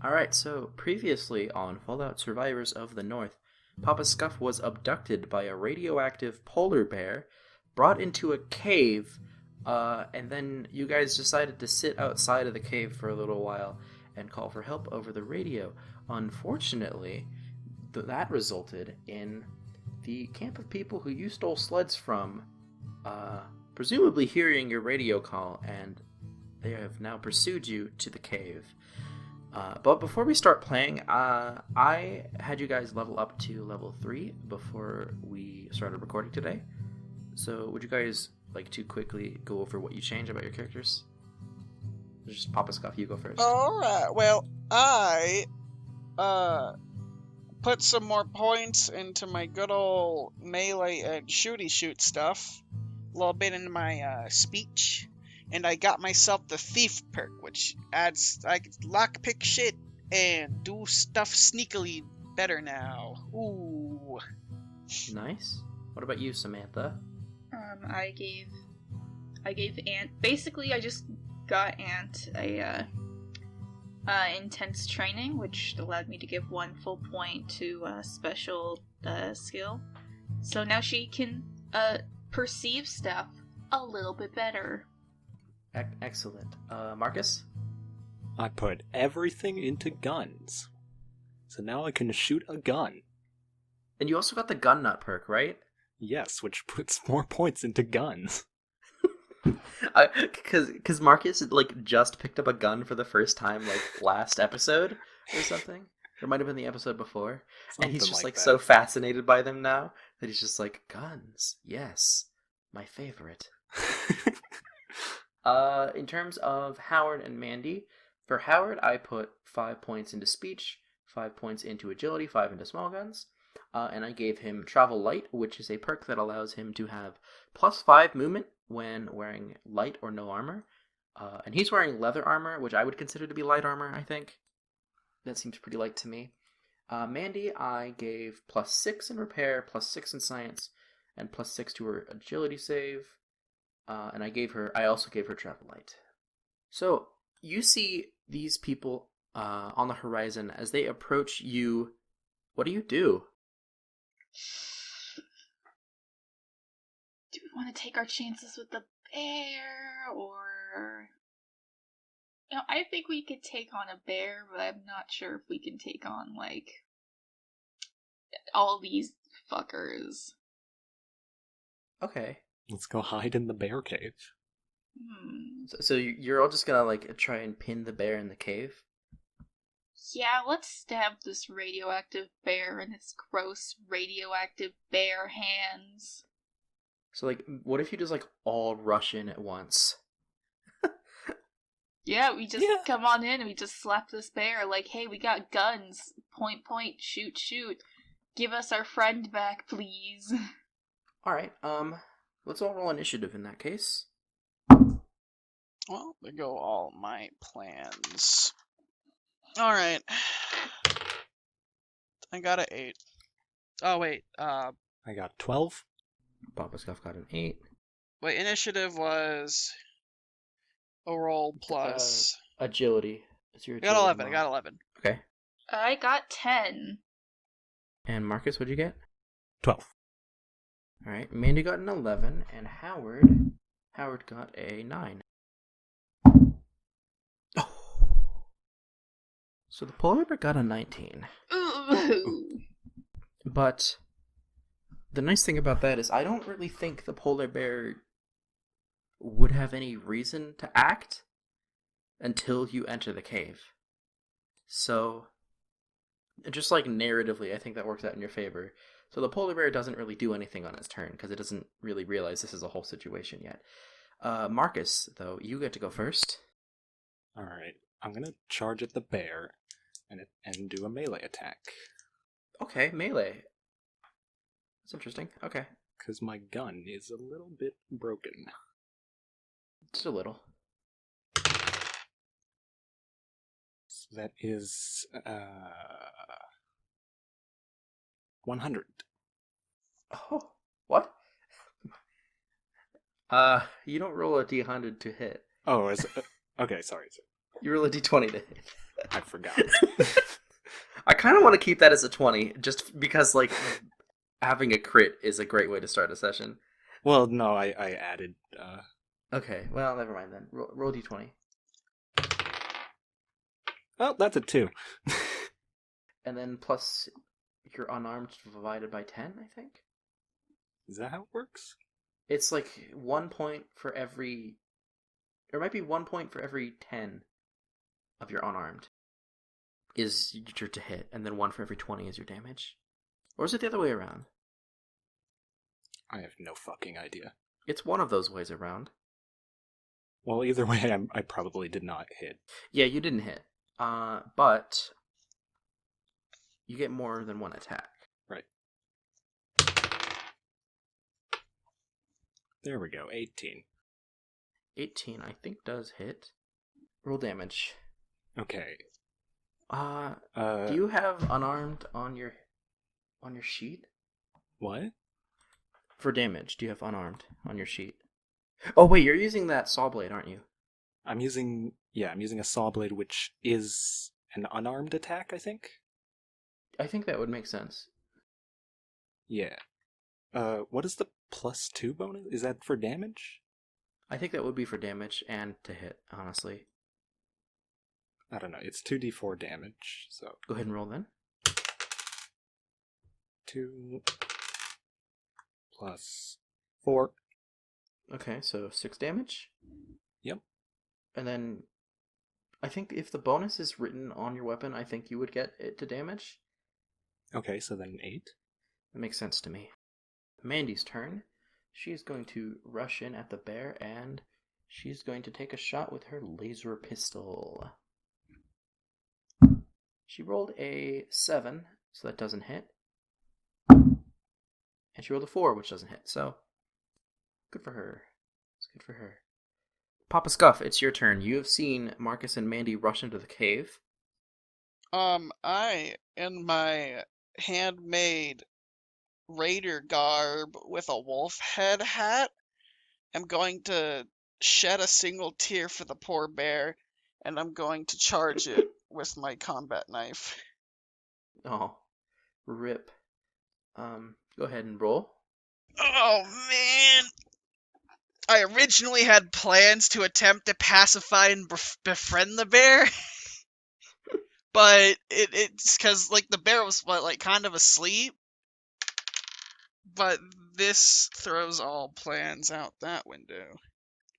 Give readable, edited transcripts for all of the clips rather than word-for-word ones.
Alright, so previously on Fallout Survivors of the North, Papa Skuff was abducted by a radioactive polar bear, brought into a cave, and then you guys decided to sit outside of the cave for a little while and call for help over the radio. Unfortunately, that resulted in the camp of people who you stole sleds from, uh, presumably hearing your radio call, and they have now pursued you to the cave. But before we start playing, I had you guys level up to level 3 before we started recording today. So would you guys like to quickly go over what you changed about your characters? Just Papa Scuff, you go first. Alright, well, I put some more points into my good old melee and shooty shoot stuff, a little bit into my speech, and I got myself the thief perk, which adds I can lockpick shit and do stuff sneakily better now. Ooh. Nice. What about you, Samantha? I gave Ant. Basically, I just got Ant a intense training, which allowed me to give 1 full point to a special skill. So now she can perceive stuff a little bit better. Excellent. Marcus? I put everything into guns. So now I can shoot a gun. And you also got the gun nut perk, right? Yes, which puts more points into guns. Because Marcus just picked up a gun for the first time last episode or something. It might have been the episode before. And he's just that. So fascinated by them now that he's just like, guns, yes, my favorite. In terms of Howard and Mandy, for Howard I put 5 points into speech, 5 points into agility, 5 into small guns. And I gave him Travel Light, which is a perk that allows him to have +5 movement when wearing light or no armor. And he's wearing leather armor, which I would consider to be light armor, I think. That seems pretty light to me. Mandy, I gave +6 in repair, +6 in science, and +6 to her agility save. And I also gave her Travel Light. So, you see these people on the horizon. As they approach you, what do you do? Do we want to take our chances with the bear, or... I think we could take on a bear, but I'm not sure if we can take on, all these fuckers. Okay. Let's go hide in the bear cave. So you're all just gonna, try and pin the bear in the cave? Yeah, let's stab this radioactive bear in its gross radioactive bear hands. So, what if you just, all rush in at once? Yeah, we just come on in and we just slap this bear hey, we got guns. Point, shoot, shoot. Give us our friend back, please. Alright, let's all roll initiative in that case. Well, there go all my plans. Alright. I got an 8. Oh, wait, I got 12. Papa Scuff got an 8. Wait, initiative was a roll plus... agility. It's your I got 11, I got 11. Okay. I got 10. And Marcus, what'd you get? 12. Alright, Mandy got an 11, and Howard got a 9. Oh. So the polar bear got a 19. Ooh. But the nice thing about that is I don't really think the polar bear would have any reason to act until you enter the cave. So, just narratively, I think that works out in your favor. So the polar bear doesn't really do anything on its turn, because it doesn't really realize this is a whole situation yet. Marcus, though, you get to go first. Alright, I'm gonna charge at the bear and do a melee attack. Okay, melee. That's interesting. Okay. Because my gun is a little bit broken. Just a little. So that is 100. Oh, what? You don't roll a d100 to hit. Oh, is it? Okay, sorry. You roll a d20 to hit. I forgot. I kind of want to keep that as a 20, just because, like, having a crit is a great way to start a session. Well, no, I added... Okay, well, never mind then. Roll d20. Oh, that's a 2. And then plus your unarmed divided by 10, I think? Is that how it works? It's like 1 point for every... Or it might be 1 point for every 10 of your unarmed is your to hit, and then 1 for every 20 is your damage. Or is it the other way around? I have no fucking idea. It's one of those ways around. Well, either way, I probably did not hit. Yeah, you didn't hit. But you get more than one attack. Right. There we go, 18. 18, I think, does hit. Roll damage. Okay. Do you have unarmed on your sheet? What? For damage, do you have unarmed on your sheet? Oh wait, you're using that saw blade, aren't you? I'm using a saw blade, which is an unarmed attack, I think? I think that would make sense. Yeah. What is the +2 bonus? Is that for damage? I think that would be for damage and to hit, honestly. I don't know. It's 2d4 damage, so... Go ahead and roll then. 2 plus 4. Okay, so 6 damage? Yep. And then, I think if the bonus is written on your weapon, I think you would get it to damage. Okay, so then 8. That makes sense to me. Mandy's turn. She's going to rush in at the bear, and she's going to take a shot with her laser pistol. She rolled a 7, so that doesn't hit. And she rolled a 4, which doesn't hit, so good for her. It's good for her. Papa Skuff, it's your turn. You have seen Marcus and Mandy rush into the cave. I, in my handmade raider garb with a wolf head hat, am going to shed a single tear for the poor bear, and I'm going to charge it with my combat knife. Oh, rip. Go ahead and roll. Oh man! I originally had plans to attempt to pacify and befriend the bear, but it's because like the bear was kind of asleep. But this throws all plans out that window.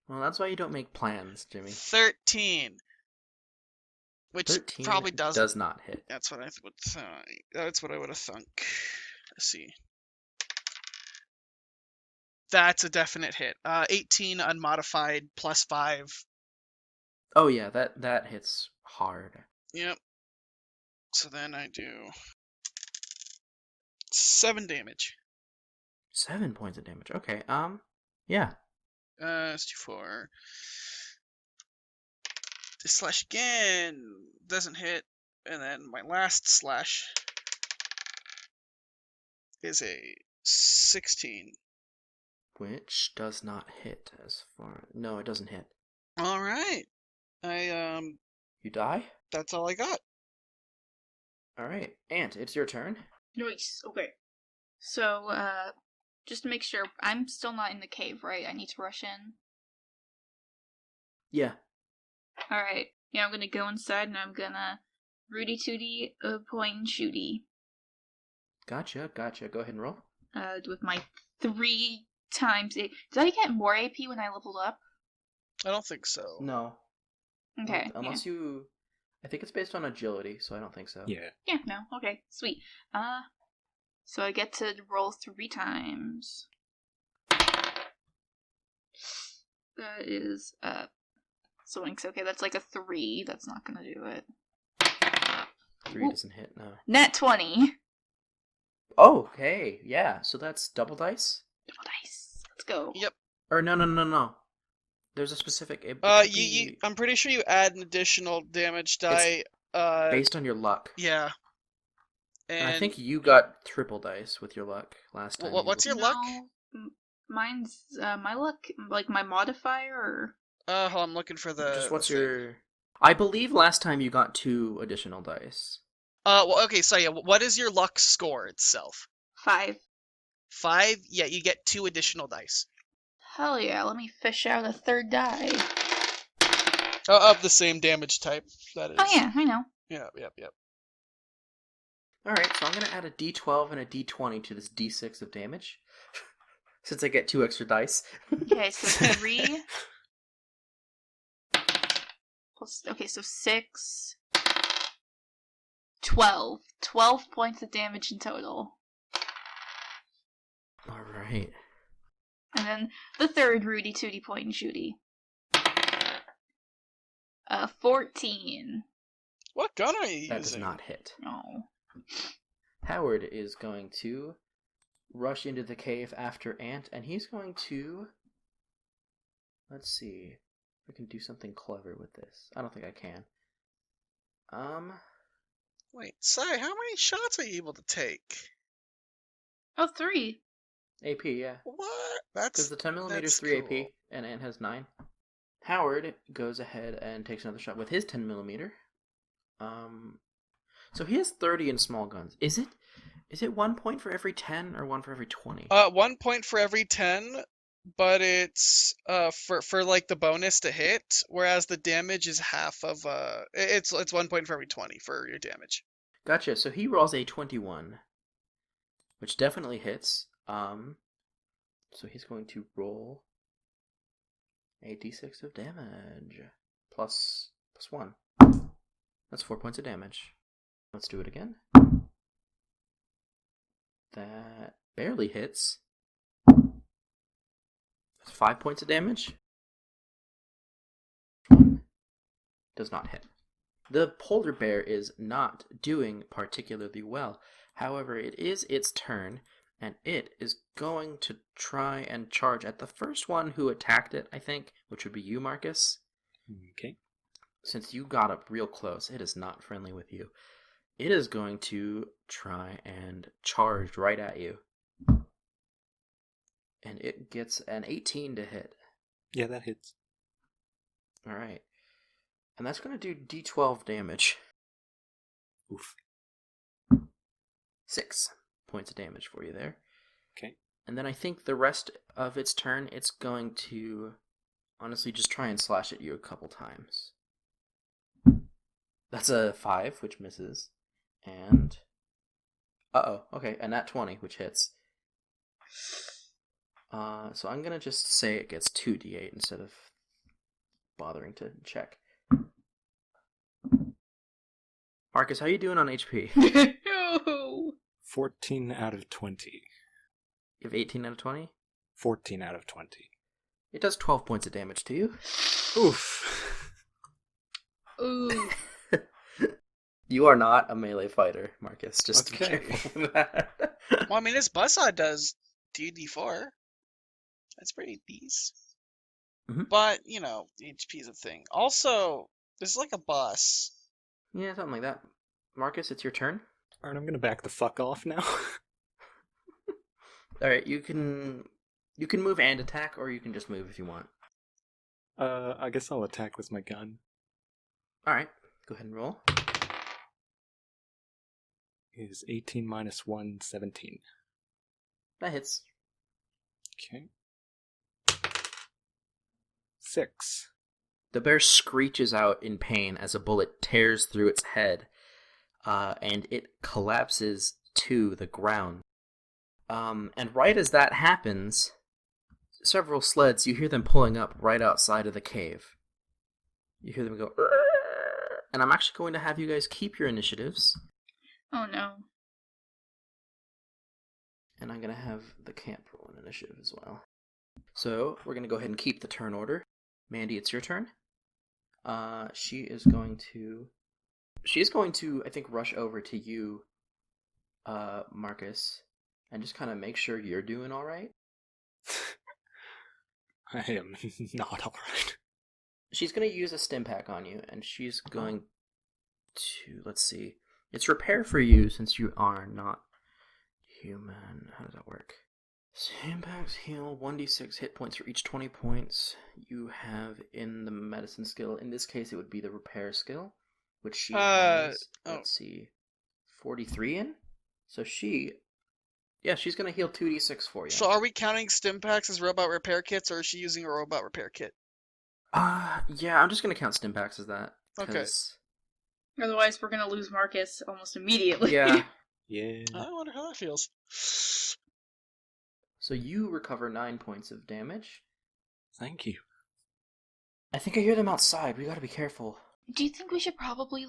Well, that's why you don't make plans, Jimmy. 13, which 13 probably does not hit. That's what I would. That's what I would have thunk. Let's see. That's a definite hit. 18 unmodified plus 5. Oh yeah, that hits hard. Yep. So then I do 7 damage. 7 points of damage. Okay. Yeah. Let's do 4. This slash again doesn't hit, and then my last slash is a 16. Which does not hit as far. No, it doesn't hit. All right. You die? That's all I got. All right. Ant, it's your turn. Nice. Okay. So, just to make sure, I'm still not in the cave, right? I need to rush in. Yeah. Alright. Yeah, I'm gonna go inside and I'm gonna Rudy Tooty, point and shooty. Gotcha. Go ahead and roll. With my 3 times 8. Did I get more AP when I leveled up? I don't think so. No. Okay. Unless you... I think it's based on agility, so I don't think so. Yeah. Yeah, no. Okay, sweet. So I get to roll 3 times. That is, so okay, that's like a 3. That's not gonna do it. 3 doesn't hit, no. Nat 20! Oh, okay. Yeah, so that's double dice? Double dice. Let's go. Yep. Or no. There's a specific... I'm pretty sure you add an additional damage die. based on your luck. Yeah. And I think you got triple dice with your luck last time. What's your luck? Mine's, my luck, like my modifier, or... I'm looking for the... Just what's your... I believe last time you got 2 additional dice. Well, okay, so yeah, what is your luck score itself? 5. 5? Yeah, you get 2 additional dice. Hell yeah, let me fish out a third die. Of the same damage type, that is. Oh yeah, I know. Yep. Alright, so I'm going to add a d12 and a d20 to this d6 of damage. Since I get 2 extra dice. Okay, so 3. Plus, okay, so 6. 12. 12 points of damage in total. Alright. And then the third Rudy Tooty point and shooty. 14. What gun are you using? That does not hit. No. Howard is going to rush into the cave after Ant, and he's going to... Let's see if I can do something clever with this. I don't think I can. Wait, Sai, how many shots are you able to take? Oh, 3. AP, yeah. What? That's Because the 10mm is that's 3 cool. AP, and Ant has 9. Howard goes ahead and takes another shot with his 10mm. So he has 30 in small guns. Is it 1 point for every 10 or 1 for every 20? 1 point for every 10, but it's for like the bonus to hit, whereas the damage is half of it's 1 point for every 20 for your damage. Gotcha. So he rolls a 21, which definitely hits. So he's going to roll a d6 of damage plus 1. That's 4 points of damage. Let's do it again. That barely hits. That's 5 points of damage. Does not hit. The polar bear is not doing particularly well. However, it is its turn, and it is going to try and charge at the first one who attacked it, I think, which would be you, Marcus. Okay. Since you got up real close, it is not friendly with you. It is going to try and charge right at you. And it gets an 18 to hit. Yeah, that hits. Alright. And that's going to do d12 damage. Oof. 6 points of damage for you there. Okay. And then I think the rest of its turn, it's going to honestly just try and slash at you a couple times. That's a 5, which misses. And... okay, a nat 20, which hits. So I'm going to just say it gets 2d8 instead of bothering to check. Marcus, how you doing on HP? No. 14 out of 20. You have 18 out of 20? 14 out of 20. It does 12 points of damage to you. Oof. Ooh. You are not a melee fighter, Marcus. Just Okay. be careful with that. Well, I mean, his buzzsaw does 2d4. That's pretty decent. Mhm. But, HP is a thing. Also, there's like a boss. Yeah, something like that. Marcus, it's your turn. Alright, I'm gonna back the fuck off now. Alright, you can move and attack, or you can just move if you want. I guess I'll attack with my gun. Alright, go ahead and roll. Is 18 minus 1, 17. That hits. Okay. 6. The bear screeches out in pain as a bullet tears through its head, and it collapses to the ground. And right as that happens, several sleds, you hear them pulling up right outside of the cave. You hear them go, "Arr!" And I'm actually going to have you guys keep your initiatives, Oh no. and I'm going to have the camp roll an initiative as well. So, we're going to go ahead and keep the turn order. Mandy, it's your turn. She is going to, I think, rush over to you, Marcus, and just kind of make sure you're doing alright. I am not alright. She's going to use a stim pack on you, and she's going to, let's see, it's repair for you since you are not human. How does that work? Impacts heal 1d6 hit points for each 20 points you have in the medicine skill. In this case, it would be the repair skill, which she has, let's see, 43 in? So she's going to heal 2d6 for you. So are we counting stim packs as robot repair kits, or is she using a robot repair kit? Yeah, I'm just going to count stim packs as that. Okay. Otherwise, we're gonna lose Marcus almost immediately. Yeah. Yeah. I wonder how that feels. So you recover 9 points of damage. Thank you. I think I hear them outside. We gotta be careful. Do you think we should probably,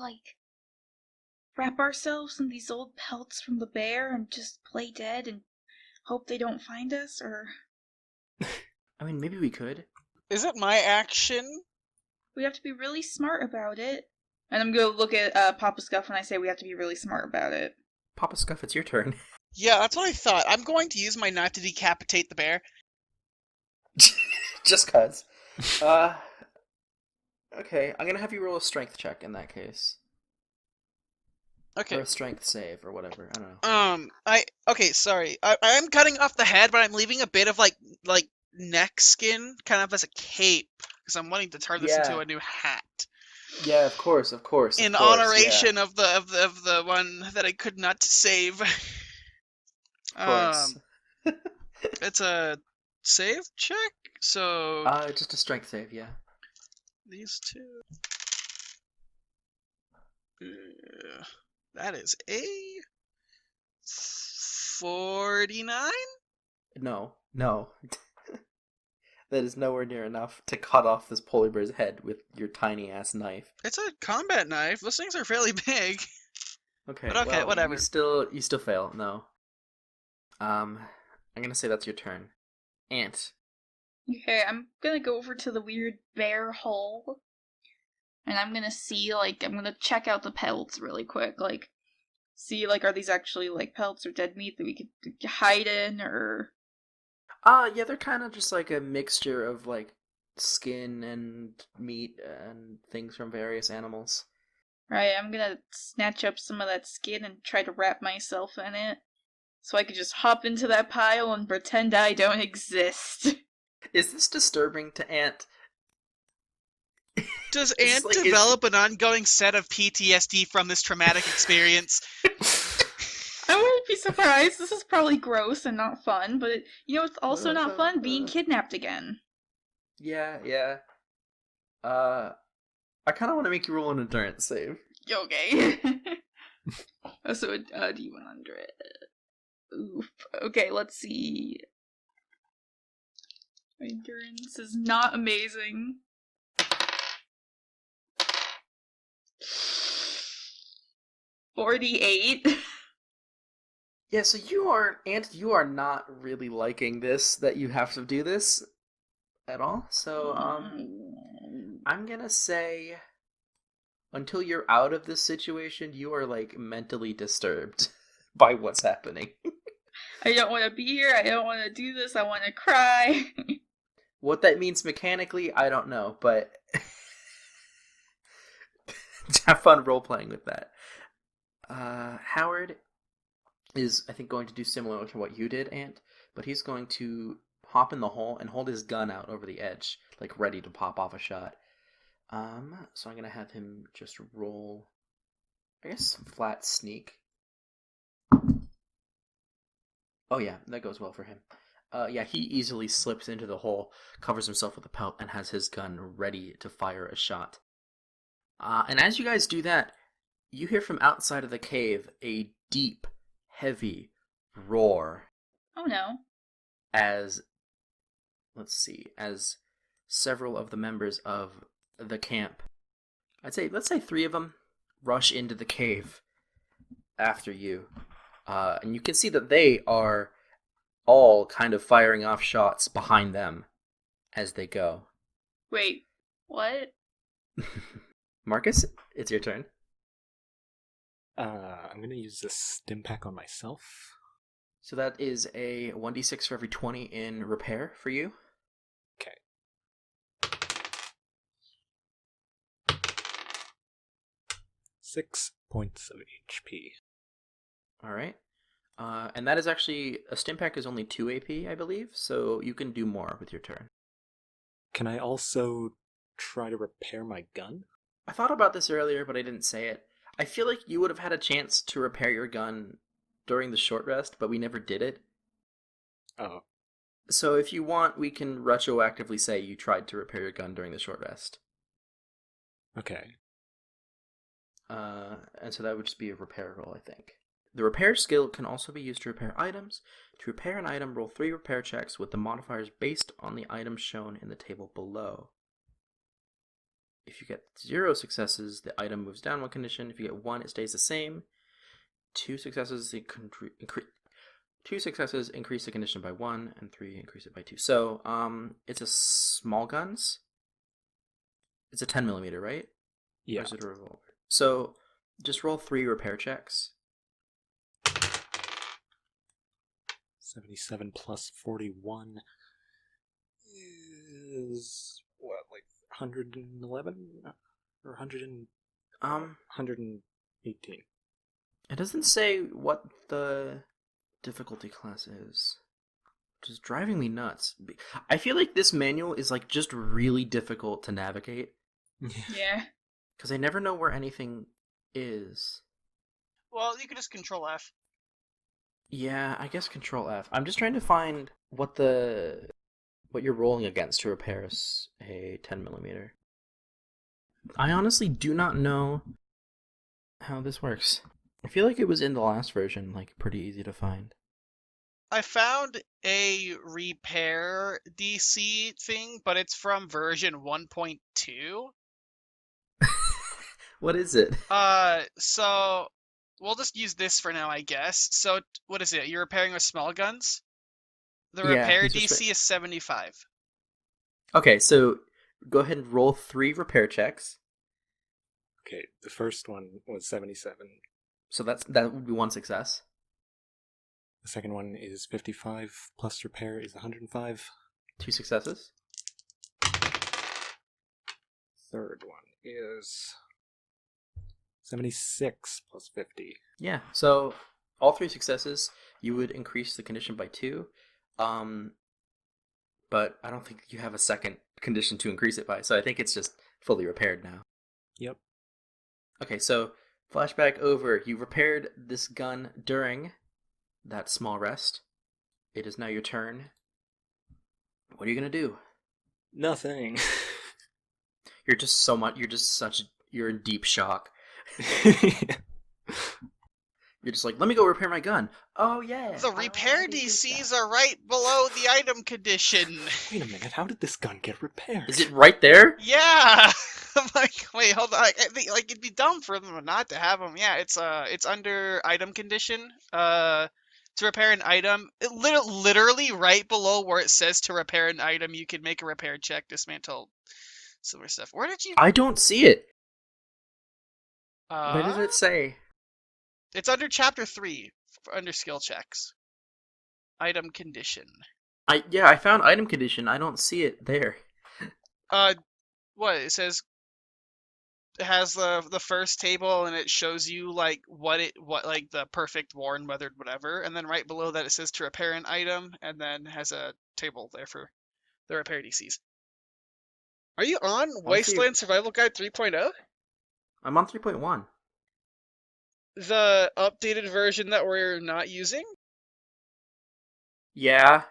wrap ourselves in these old pelts from the bear and just play dead and hope they don't find us, or... I mean, maybe we could. Is it my action? We have to be really smart about it. And I'm gonna look at Papa Skuff when I say we have to be really smart about it. Papa Skuff, it's your turn. Yeah, that's what I thought. I'm going to use my knife to decapitate the bear. Just cuz. Okay, I'm gonna have you roll a strength check in that case. Okay. Or a strength save, or whatever. I don't know. Okay, sorry. I'm cutting off the head, but I'm leaving a bit of, like neck skin, kind of as a cape, because I'm wanting to turn this into a new hat. Yeah, of course. In honoration of the one that I could not save. Of course. It's a save check, so... just a strength save, yeah. These two... that is a... 49? No. That is nowhere near enough to cut off this polar bear's head with your tiny ass knife. It's a combat knife. Those things are fairly big. Okay, but okay, well, whatever. You still fail. No. I'm gonna say that's your turn. Ant. Okay, I'm gonna go over to the weird bear hole. And I'm gonna see, I'm gonna check out the pelts really quick. See, are these actually, pelts or dead meat that we could hide in, or... Yeah, they're kind of just like a mixture of, skin and meat and things from various animals. Right, I'm gonna snatch up some of that skin and try to wrap myself in it. So I could just hop into that pile and pretend I don't exist. Is this disturbing to Ant? Does Ant develop an ongoing set of PTSD from this traumatic experience? I wouldn't be surprised. This is probably gross and not fun, but it's also not fun being kidnapped again. Yeah. I kind of want to make you roll an endurance save. Okay. So a D100. Oof. Okay, let's see. My endurance is not amazing. 48. Yeah, so you are not really liking this, that you have to do this at all. So, I'm gonna say, until you're out of this situation, you are, mentally disturbed by what's happening. I don't want to be here, I don't want to do this, I want to cry. What that means mechanically, I don't know, but have fun role-playing with that. Howard is, I think, going to do similar to what you did, Ant, but he's going to hop in the hole and hold his gun out over the edge, ready to pop off a shot. So I'm going to have him just roll, I guess, flat sneak. Oh yeah, that goes well for him. Yeah, he easily slips into the hole, covers himself with a pelt, and has his gun ready to fire a shot. And as you guys do that, you hear from outside of the cave a deep, heavy roar. Oh no. As several of the members of the camp, let's say 3 of them, rush into the cave after you. And you can see that they are all kind of firing off shots behind them as they go. Wait, what? Marcus, it's your turn. I'm gonna use this stim pack on myself. So that is a 1d6 for every 20 in repair for you. Okay. 6 points of HP. Alright. And that is actually a stim pack is only 2 AP, I believe, so you can do more with your turn. Can I also try to repair my gun? I thought about this earlier, but I didn't say it. I feel like you would have had a chance to repair your gun during the short rest, but we never did it. Oh, So if you want, we can retroactively say you tried to repair your gun during the short rest. okay. And so that would just be a repair roll, I think. The repair skill can also be used to repair items. To repair an item, roll 3 repair checks with the modifiers based on the items shown in the table below. If you get 0 successes, the item moves down 1 condition. If you get 1, it stays the same. 2 successes, increase the condition by 1, and 3 increase it by 2. So, it's a small guns. It's a 10mm, right? Yeah. Or is it a revolver? So, just roll 3 repair checks. 77 plus 41 is what, like 111 or 118. It doesn't say what the difficulty class is, which is driving me nuts. I feel like this manual is like just really difficult to navigate Yeah. because I never know where anything is. Well, you can just Control F. Yeah, I guess Control F. I'm just trying to find what you're rolling against to repair a 10mm. I honestly do not know how this works. I feel like it was in the last version, like pretty easy to find. I found a repair DC thing, but it's from version 1.2. What is it? So we'll just use this for now, I guess. So what is it? You're repairing with small guns? The Yeah, repair he's just DC is 75. Okay, so go ahead and roll 3 repair checks. Okay, the first one was 77. So that would be 1 success. The second one is 55 plus repair is 105. 2 successes. Third one is 76 plus 50. Yeah, so all 3 successes, you would increase the condition by 2. But I don't think you have a second condition to increase it by, so I think it's just fully repaired now. Yep. Okay, so flashback over. You repaired this gun during that small rest. It is now your turn. What are you gonna do? Nothing. You're in deep shock. You're just like, let me go repair my gun. Oh yeah. The repair DCs are right below the item condition. Wait a minute, how did this gun get repaired? Is it right there? Yeah. I'm like, wait, hold on. I think like it'd be dumb for them not to have them. Yeah, it's under item condition. To repair an item, literally right below where it says to repair an item, you can make a repair check, dismantle similar stuff. Where did you? I don't see it. Where does it say? It's under chapter 3, under skill checks. Item condition. I found item condition. I don't see it there. What it says? It has the first table and it shows you like what like the perfect worn, weathered, whatever, and then right below that it says to repair an item, and then has a table there for the repair DCs. Are you on Wasteland Survival Guide 3.0? I'm on 3.1. The updated version that we're not using? Yeah.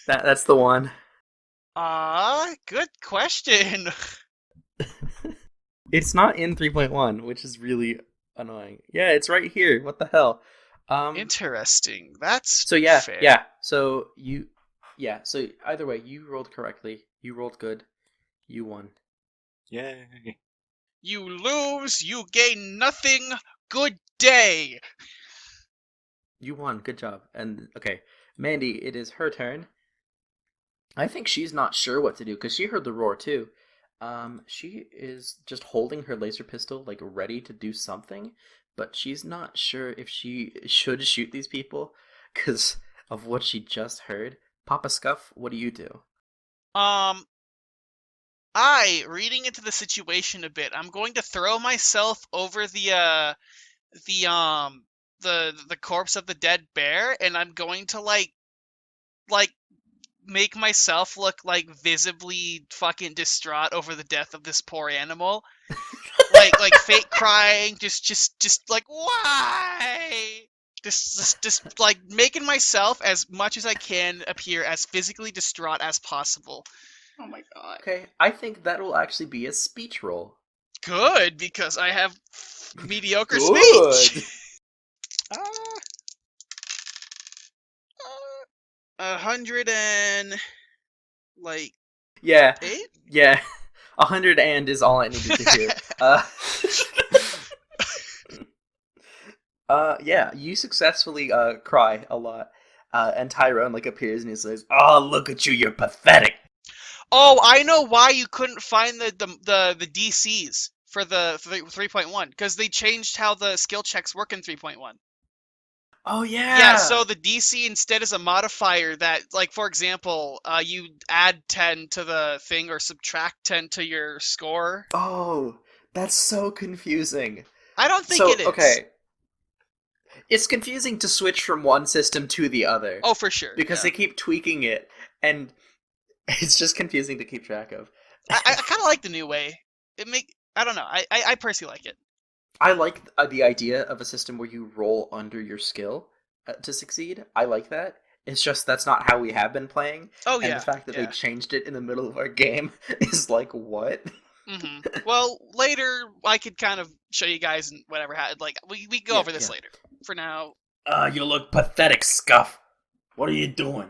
That's the one. Good question. It's not in 3.1, which is really annoying. Yeah, it's right here. What the hell? Interesting. That's so yeah, fair. yeah. So so either way, you rolled correctly. You rolled good. You won. Yay. You lose, you gain nothing. Good day. You won. Good job. And okay, Mandy, it is her turn. I think she's not sure what to do because she heard the roar too. She is just holding her laser pistol, like ready to do something, but she's not sure if she should shoot these people because of what she just heard. Papa Skuff, what do you do? Reading into the situation a bit, I'm going to throw myself over the the corpse of the dead bear, and I'm going to like make myself look like visibly fucking distraught over the death of this poor animal. like fake crying, just like, why? Just like making myself as much as I can appear as physically distraught as possible. Oh my god. Okay, I think that will actually be a speech roll. Good, because I have mediocre Good. speech. 100 and like Yeah, 8. yeah. 100 and is all I needed to hear. Yeah, you successfully cry a lot. And Tyrone like appears and he says, "Oh, look at you, you're pathetic." Oh, I know why you couldn't find the DCs for the 3.1, because they changed how the skill checks work in 3.1. Oh yeah. Yeah, so the DC instead is a modifier that, like, for example, you add 10 to the thing or subtract 10 to your score. Oh, that's so confusing. I don't think So, it is. okay. It's confusing to switch from one system to the other. Oh, for sure. Because yeah. they keep tweaking it, and it's just confusing to keep track of. I kind of like the new way. I don't know. I personally like it. I like the idea of a system where you roll under your skill to succeed. I like that. It's just that's not how we have been playing. Oh, and yeah. the fact that yeah. they changed it in the middle of our game is like, what? Well, later I could kind of show you guys and whatever. Like we can go over this later. For now, You look pathetic, Skuff. What are you doing?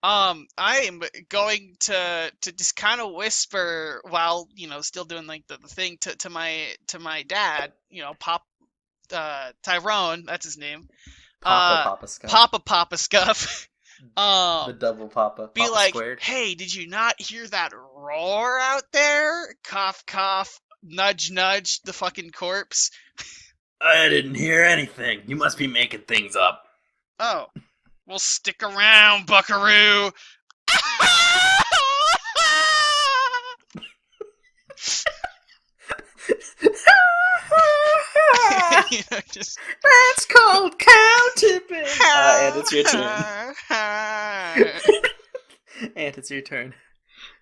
I am going to just kind of whisper while still doing like the thing to my dad. Pop Tyrone, that's his name. Papa Skuff. Papa Skuff. The double Papa. Be Papa like, squared. hey, did you not hear that roar out there? Cough, cough. Nudge, nudge. The fucking corpse. I didn't hear anything. You must be making things up. Oh, well, stick around, Buckaroo. That's called cow tipping. And it's your turn. And it's your turn.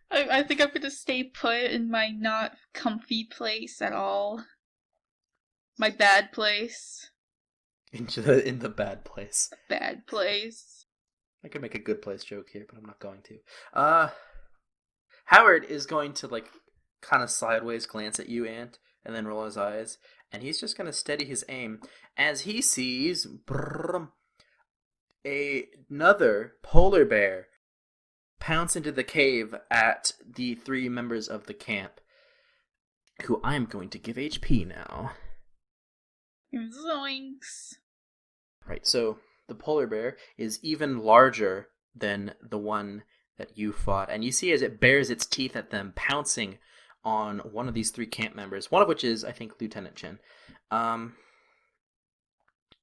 I think I'm gonna stay put in my not comfy place at all. My bad place. In the bad place. Bad place. I could make a good place joke here, but I'm not going to. Howard is going to, like, kind of sideways glance at you, Ant, and then roll his eyes, and he's just going to steady his aim as he sees another polar bear pounce into the cave at the 3 members of the camp, who I'm going to give HP now. Zoinks. Right, so the polar bear is even larger than the one that you fought, and you see as it bares its teeth at them, pouncing on one of these 3 camp members, one of which is, I think, Lieutenant Chin.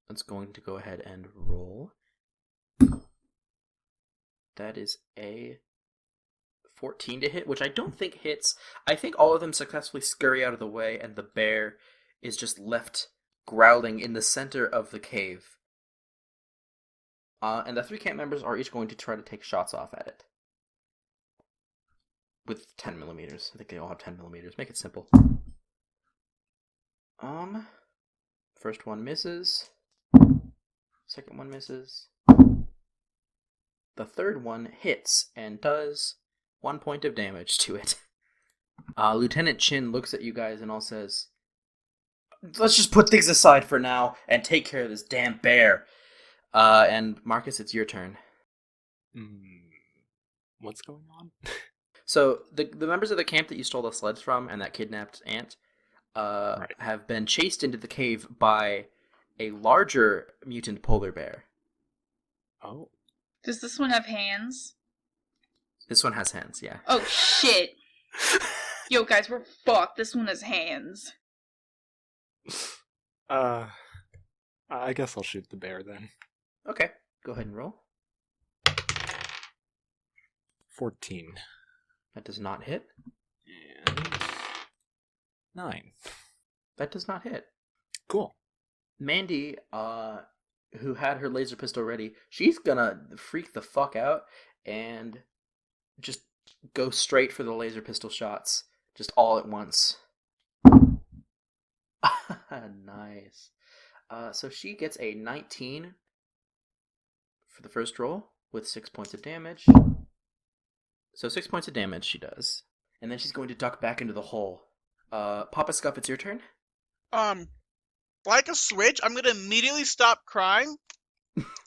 Let's going to go ahead and roll. That is a 14 to hit, which I don't think hits. I think all of them successfully scurry out of the way, and the bear is just left growling in the center of the cave. And the 3 camp members are each going to try to take shots off at it. With 10 millimeters. I think they all have 10 millimeters. Make it simple. First one misses. Second one misses. The third one hits and does 1 point of damage to it. Lieutenant Chin looks at you guys and all says, "Let's just put things aside for now and take care of this damn bear." And Marcus, it's your turn. What's going on? So the members of the camp that you stole the sleds from and that kidnapped Ant Right. have been chased into the cave by a larger mutant polar bear. Oh. Does this one have hands? This one has hands, yeah. Oh shit! Yo guys, we're fucked. This one has hands. I guess I'll shoot the bear then. Okay, go ahead and roll. 14. That does not hit. And 9. That does not hit. Cool. Mandy, who had her laser pistol ready, she's gonna freak the fuck out and just go straight for the laser pistol shots, just all at once. Nice. So she gets a 19 for the first roll with 6 points of damage. So 6 points of damage she does. And then she's going to duck back into the hole. Papa Scuff, it's your turn. Like a switch, I'm gonna immediately stop crying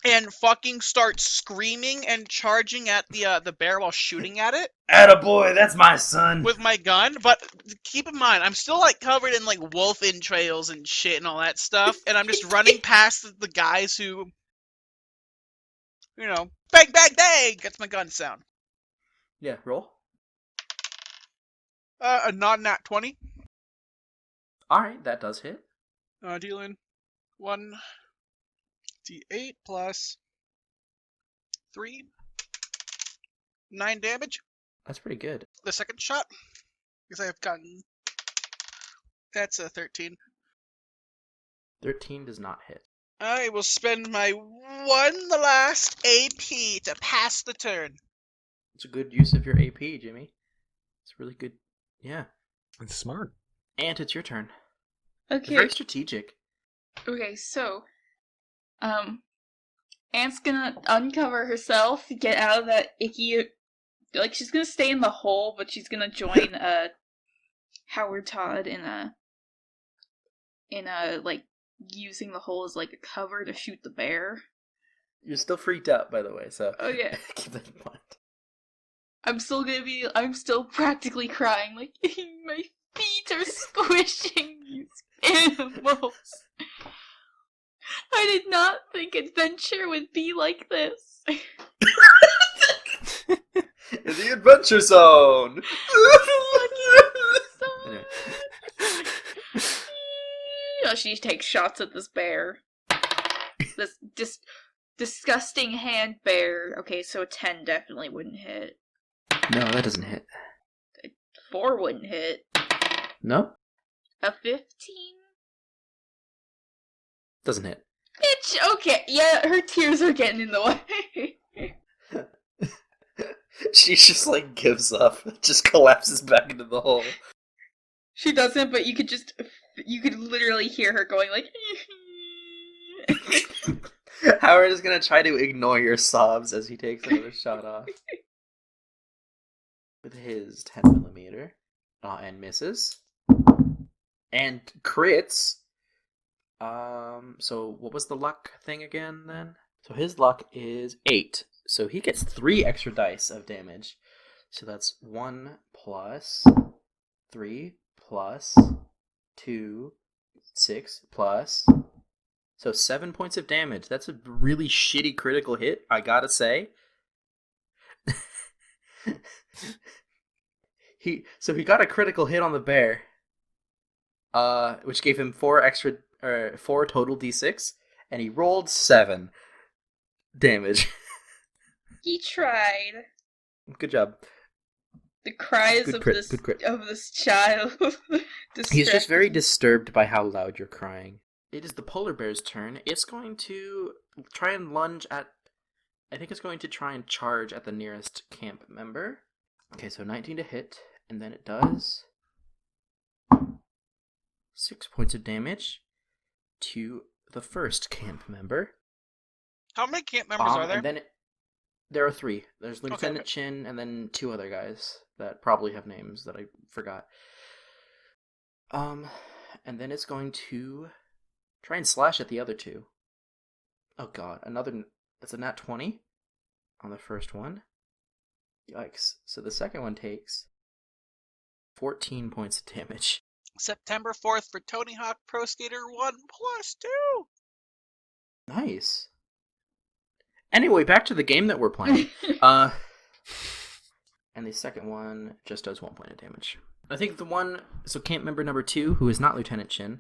and fucking start screaming and charging at the bear while shooting at it. Attaboy, that's my son. With my gun, but keep in mind, I'm still like covered in like wolf entrails and shit and all that stuff, and I'm just running past the guys who, bang, bang, bang! That's my gun sound. Yeah, roll. A non-nat 20. Alright, that does hit. Dealing 1d8 plus 3. 9 damage. That's pretty good. The second shot, because I have gotten... That's a 13. 13 does not hit. I will spend my one last AP to pass the turn. It's a good use of your AP, Jimmy. It's really good. Yeah. It's smart. Ant, it's your turn. It's Okay. very strategic. Okay, so, Ant's gonna uncover herself, get out of that icky, like, she's gonna stay in the hole, but she's gonna join, Howard Todd in like, using the hole as, like, a cover to shoot the bear. You're still freaked out, by the way, so Oh, yeah. keep that in mind. I'm still practically crying, like, my feet are squishing these animals. I did not think adventure would be like this. In the Adventure Zone! Anyway. She takes shots at this bear. This disgusting hand bear. Okay, so a 10 definitely wouldn't hit. No, that doesn't hit. 4 wouldn't hit. No? A 15? Doesn't hit. Bitch, okay, yeah, her tears are getting in the way. She just, like, gives up. Just collapses back into the hole. She doesn't, but you could literally hear her going like... Howard is gonna try to ignore your sobs as he takes another shot off. With his 10mm. And misses. And crits. So what was the luck thing again then? So his luck is 8. So he gets 3 extra dice of damage. So that's 1 plus 3 plus 2, 6 plus. So 7 points of damage. That's a really shitty critical hit, I gotta say. He got a critical hit on the bear. Which gave him 4 total d6, and he rolled 7 damage. He tried. Good job. The cries Good of crit, this good crit. of this child. He's just very disturbed by how loud you're crying. It is the polar bear's turn. It's going to try and lunge at... I think it's going to try and charge at the nearest camp member. Okay, so 19 to hit, and then it does 6 points of damage to the first camp member. How many camp members are there? And then there are 3. There's Lieutenant Chin and then 2 other guys that probably have names that I forgot. And then it's going to try and slash at the other 2. Oh god, that's a nat 20 on the first one. Yikes. So the second one takes 14 points of damage. September 4th for Tony Hawk Pro Skater 1 plus 2. Nice. Anyway, back to the game that we're playing. And the second one just does 1 point of damage. I think so camp member number 2, who is not Lieutenant Chin,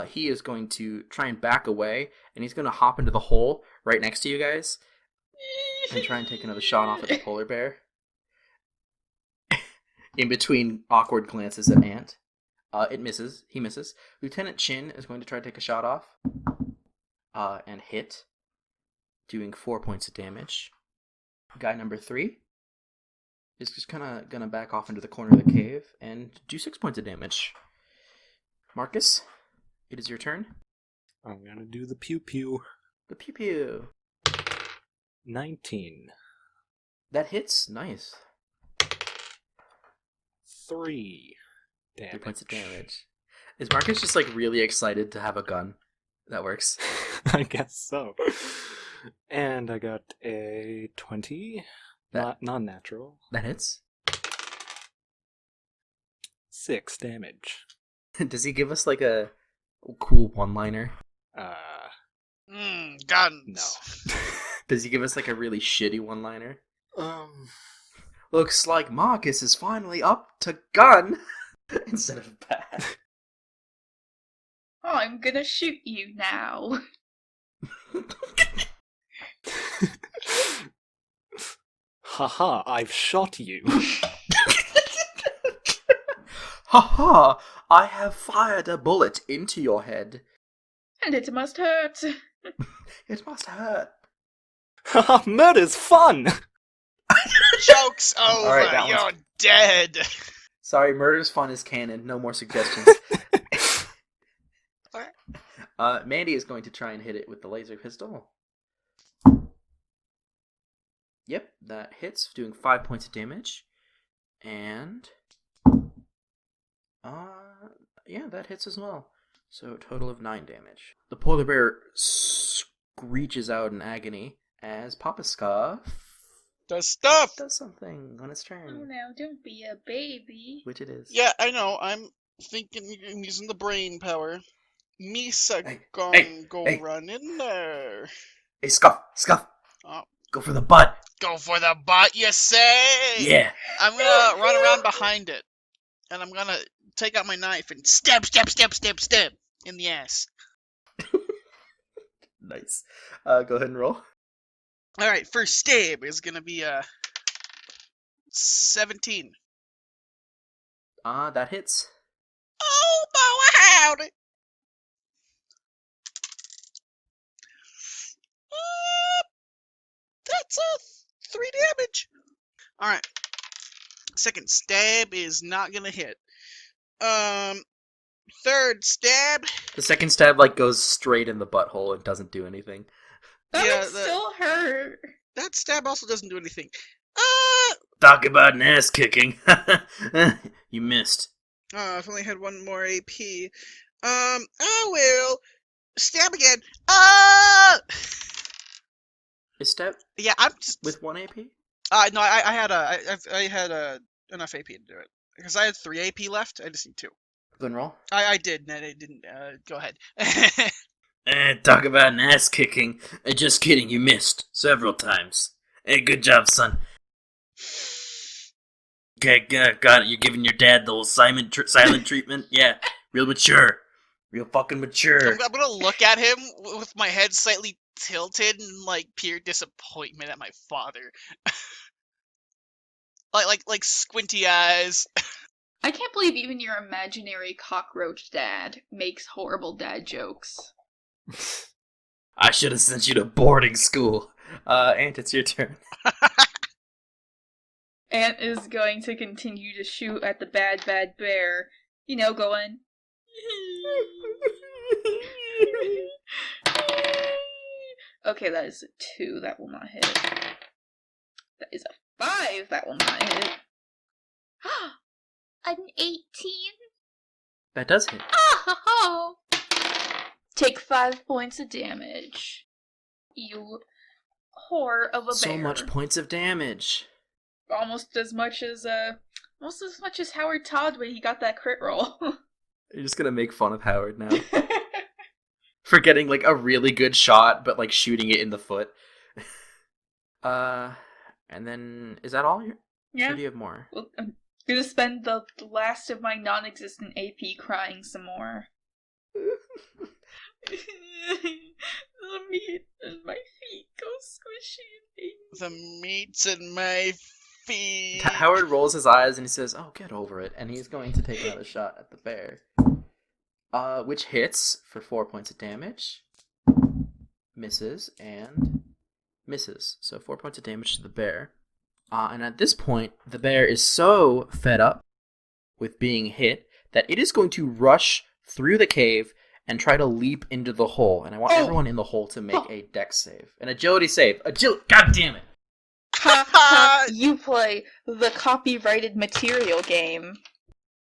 he is going to try and back away, and he's going to hop into the hole right next to you guys, and try and take another shot off at the polar bear. In between awkward glances at Ant. It misses. He misses. Lieutenant Chin is going to try to take a shot off. And hit. doing 4 points of damage. Guy number 3 is just kind of gonna back off into the corner of the cave and do 6 points of damage. Marcus, it is your turn. I'm gonna do the pew pew. The pew pew. 19. That hits. Nice. 3 damage. 3 points of damage. Is Marcus just like really excited to have a gun? That works. I guess so. And I got a 20. Not non-natural. That hits. 6 damage. Does he give us like a cool one-liner? Guns. No. Does he give us like a really shitty one-liner? Looks like Marcus is finally up to gun instead of bad. Oh, I'm gonna shoot you now. Haha, I've shot you. Haha, I have fired a bullet into your head. And it must hurt. It must hurt. Haha, murder's fun! Joke's over. Alright, that You're one's- dead. Sorry, murder's fun is canon. No more suggestions. Mandy is going to try and hit it with the laser pistol. Yep, that hits, doing 5 points of damage. And yeah, that hits as well. So a total of 9 damage. The polar bear screeches out in agony as Papa Skuff Does stuff. does something on its Oh turn. no, don't be a baby. Which it is. Yeah, I know. I'm thinking, I'm using the brain power. Misa Hey, go hey. run in there. Hey, Skuff! Oh. Go for the butt! Go for the butt, you say? Yeah! I'm gonna run around behind it, and I'm gonna take out my knife and stab in the ass. Nice. Go ahead and roll. All right, first stab is gonna be 17. That hits. Oh, boy, howdy! That's 3 damage. All right. Second stab is not gonna hit. Third stab. The second stab like goes straight in the butthole and doesn't do anything. That Yeah, would still hurt. That stab also doesn't do anything. Talk about an ass kicking. You missed. I've only had 1 more AP. I will stab again. Is stab Yeah, I'm just. with 1 AP? No, I had enough AP to do it because I had 3 AP left. I just need 2. Go and roll. I did. No, I didn't. Go ahead. Talk about an ass kicking. Just kidding, you missed several times. Hey, good job, son. Okay, got it. You're giving your dad the old silent treatment? Yeah, real mature. Real fucking mature. I'm gonna look at him with my head slightly tilted in like pure disappointment at my father. like squinty eyes. I can't believe even your imaginary cockroach dad makes horrible dad jokes. I should have sent you to boarding school. Ant, it's your turn. Ant is going to continue to shoot at the bad bear. You know, going. Okay, that is a 2. That will not hit. That is a 5. That will not hit. An 18. That does hit. Oh! Take 5 points of damage. You whore of a bear. So much points of damage. Almost as much as Howard Todd when he got that crit roll. You're just gonna make fun of Howard now. For getting, like, a really good shot, but, like, shooting it in the foot. And then, is that all? Yeah. Or do you have more? Well, I'm gonna spend the last of my non-existent AP crying some more. The meat in my feet go squishy. The meat's in my feet. Howard rolls his eyes and he says, "Oh, get over it." And he's going to take another shot at the bear. Which hits for 4 points of damage. Misses, and misses. So 4 points of damage to the bear. And at this point, the bear is so fed up with being hit that it is going to rush through the cave and try to leap into the hole. And I want everyone in the hole to make a dex save. An agility save. God damn it! Ha ha! You play the copyrighted material game.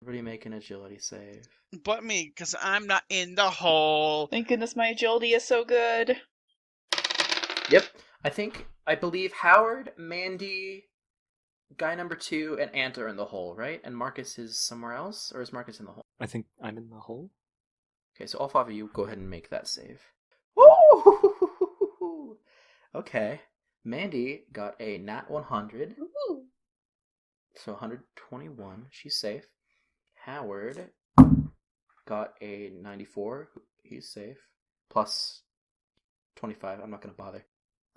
Everybody make an agility save. But me, because I'm not in the hole. Thank goodness my agility is so good. Yep. I believe Howard, Mandy, guy number 2, and Ant are in the hole, right? And Marcus is somewhere else? Or is Marcus in the hole? I think I'm in the hole. Okay, so all 5 of you go ahead and make that save. Woo! Okay. Mandy got a nat 100. Ooh. So 121. She's safe. Howard got a 94. He's safe. Plus 25. I'm not going to bother.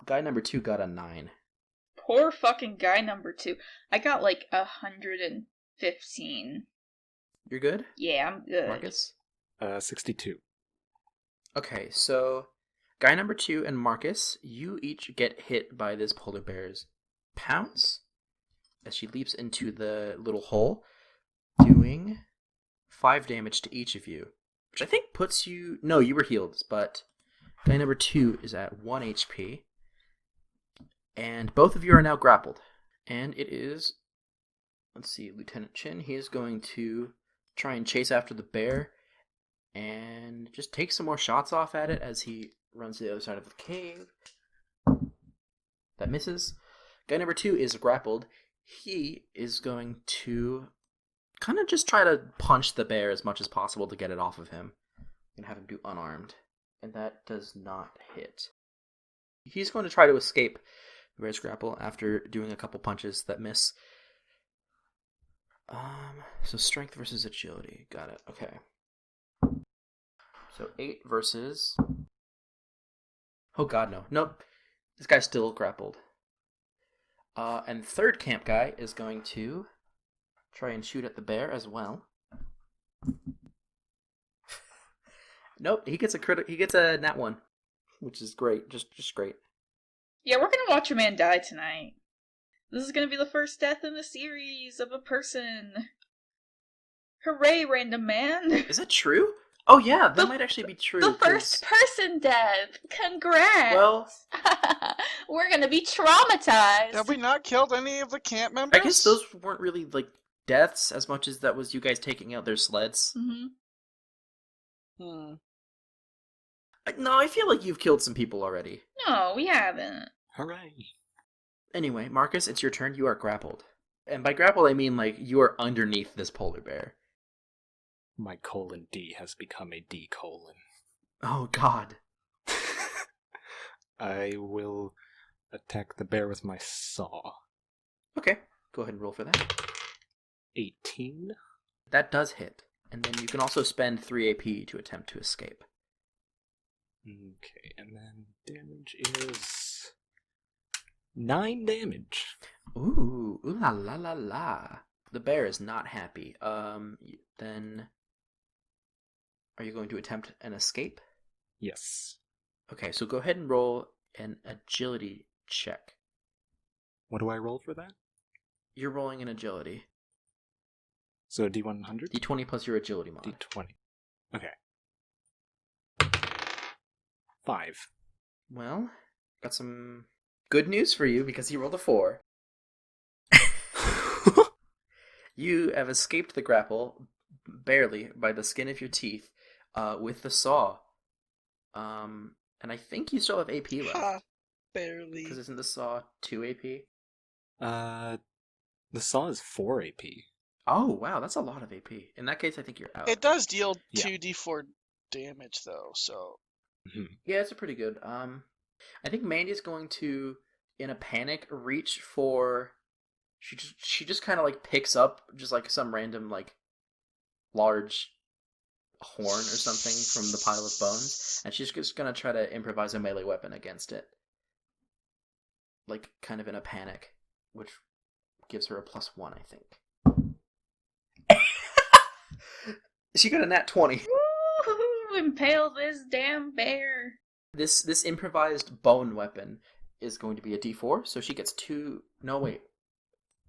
Guy number 2 got a 9. Poor fucking guy number 2. I got like 115. You're good? Yeah, I'm good. Marcus? 62. Okay, so guy number 2 and Marcus, you each get hit by this polar bear's pounce as she leaps into the little hole, doing 5 damage to each of you, which I think puts you... No, you were healed, but guy number 2 is at 1 HP, and both of you are now grappled. And it is, let's see, Lieutenant Chin. He is going to try and chase after the bear and just take some more shots off at it as he runs to the other side of the cave. That misses. Guy number 2 is grappled. He is going to kind of just try to punch the bear as much as possible to get it off of him and have him do unarmed. And that does not hit. He's going to try to escape the bear's grapple after doing a couple punches that miss. So strength versus agility. Got it. Okay. So 8 versus... Oh god, no. Nope. This guy's still grappled. And third camp guy is going to try and shoot at the bear as well. Nope, he gets a nat 1, which is great. Just great. Yeah, we're gonna watch a man die tonight. This is gonna be the first death in the series of a person. Hooray, random man! Is that true? Oh yeah, that might actually be true. The first person death! Congrats! Well... We're gonna be traumatized! Have we not killed any of the camp members? I guess those weren't really, like, deaths as much as that was you guys taking out their sleds. Mm-hmm. No, I feel like you've killed some people already. No, we haven't. Hooray. Anyway, Marcus, it's your turn. You are grappled. And by grappled, I mean, like, you are underneath this polar bear. My colon D has become a D colon. Oh, God. I will attack the bear with my saw. Okay, go ahead and roll for that. 18. That does hit. And then you can also spend 3 AP to attempt to escape. Okay, and then damage is 9 damage. Ooh la la la la. The bear is not happy. Then are you going to attempt an escape? Yes. Okay, so go ahead and roll an agility check. What do I roll for that? You're rolling an agility. So a D100? D20 plus your agility mod. D20. Okay. 5. Well, got some good news for you because he rolled a 4. You have escaped the grapple, barely, by the skin of your teeth, with the saw. And I think you still have AP left. Ha, barely. Because isn't the saw 2 AP? The saw is 4 AP. Oh, wow, that's a lot of AP. In that case, I think you're out. It does deal Yeah. 2d4 damage, though, so... Yeah, it's a pretty good. I think Mandy's going to, in a panic, reach for... She just kind of, like, picks up just, like, some random, like, large horn or something from the pile of bones, and she's just gonna try to improvise a melee weapon against it. Like, kind of in a panic, which gives her a +1, I think. She got a nat 20. Woo! Impale this damn bear! This improvised bone weapon is going to be a D4, so she gets 2... No, wait.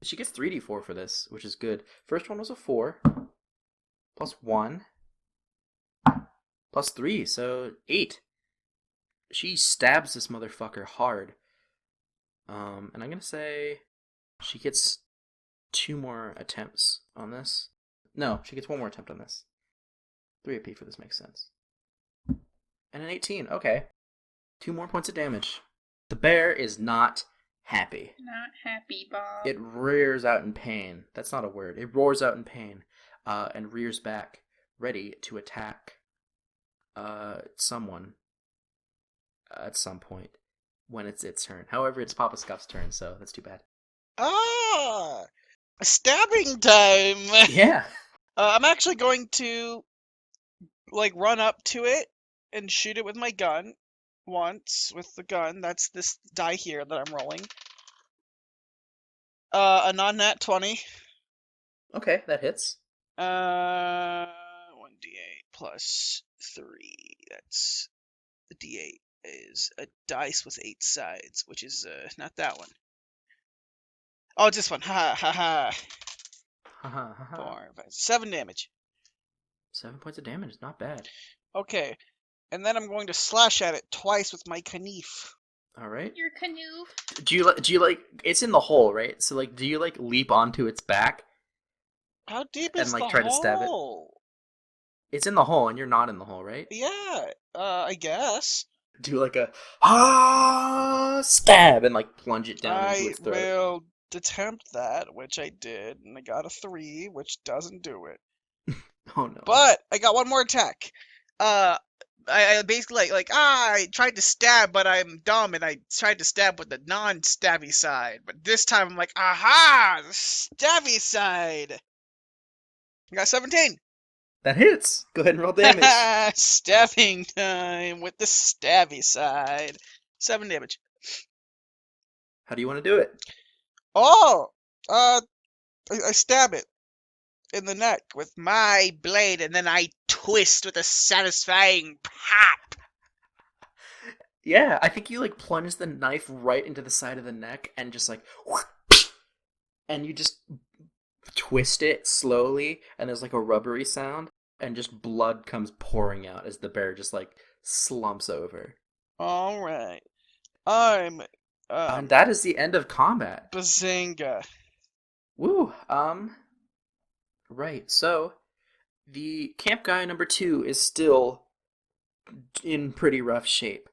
She gets 3d4 for this, which is good. First one was a 4, plus 1, plus 3, so 8. She stabs this motherfucker hard. And I'm gonna say she gets 2 more attempts on this. No, she gets 1 more attempt on this. 3 AP for this makes sense. And an 18, okay. 2 more points of damage. The bear is not happy. Not happy, Bob. It rears out in pain. That's not a word. It roars out in pain, and rears back, ready to attack someone at some point when it's its turn. However, it's Papa Scuff's turn, so that's too bad. Ah! Stabbing time! Yeah. I'm actually going to, run up to it and shoot it with my gun. Once with the gun. That's this die here that I'm rolling. A non-nat 20. Okay, that hits. 1d8 plus 3. That's the d8 is a dice with 8 sides, which is not that one. Oh, it's this one. Ha ha ha. Ha ha. 4, 5, 7 damage. 7 points of damage, not bad. Okay, and then I'm going to slash at it twice with my knife. All right. Your canoe. Do you like? It's in the hole, right? So do you leap onto its back? How deep And, is the try to stab it? hole? It's in the hole, and you're not in the hole, right? Yeah, I guess. Do a stab and plunge it down into I its throat. will attempt that, which I did, and I got a 3, which doesn't do it. Oh no! But I got one more attack. I basically I tried to stab, but I'm dumb, and I tried to stab with the non-stabby side. But this time I'm like, aha, the stabby side. I got 17. That hits. Go ahead and roll damage. Stabbing time with the stabby side. 7 damage. How do you want to do it? Oh, I stab it in the neck with my blade, and then I twist with a satisfying pop. Yeah, I think you plunge the knife right into the side of the neck and just and you just twist it slowly, and there's a rubbery sound, and just blood comes pouring out as the bear just slumps over. All right, I'm and that is the end of combat. Bazinga. Woo. Right. So the camp guy number 2 is still in pretty rough shape.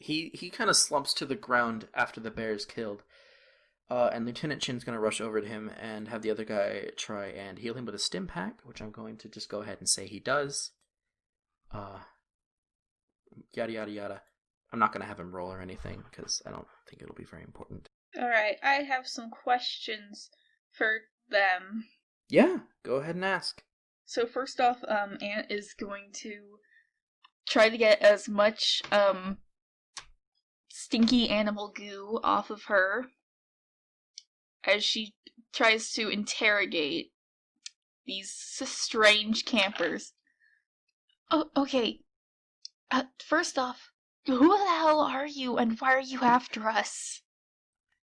He kind of slumps to the ground after the bear is killed. And Lieutenant Chin's going to rush over to him and have the other guy try and heal him with a stim pack, which I'm going to just go ahead and say he does. Yada yada yada. I'm not going to have him roll or anything, because I don't think it'll be very important. Alright, I have some questions for them. Yeah, go ahead and ask. So first off, Ant is going to try to get as much, stinky animal goo off of her as she tries to interrogate these strange campers. Oh, okay. First off, who the hell are you, and why are you after us?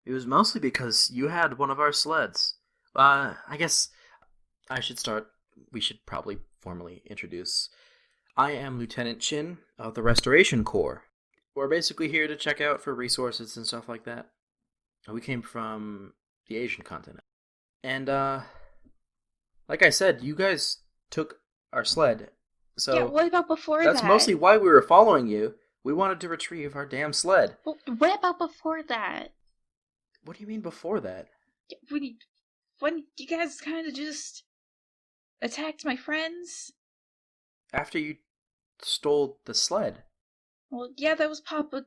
It was mostly because you had one of our sleds. I guess I should start. We should probably formally introduce. I am Lieutenant Chin of the Restoration Corps. We're basically here to check out for resources and stuff like that. We came from the Asian continent. And, like I said, you guys took our sled. So yeah, what about before that? That's mostly why we were following you. We wanted to retrieve our damn sled. Well, what about before that? What do you mean before that? When you guys kind of just attacked my friends? After you stole the sled. Well, yeah, that was Papa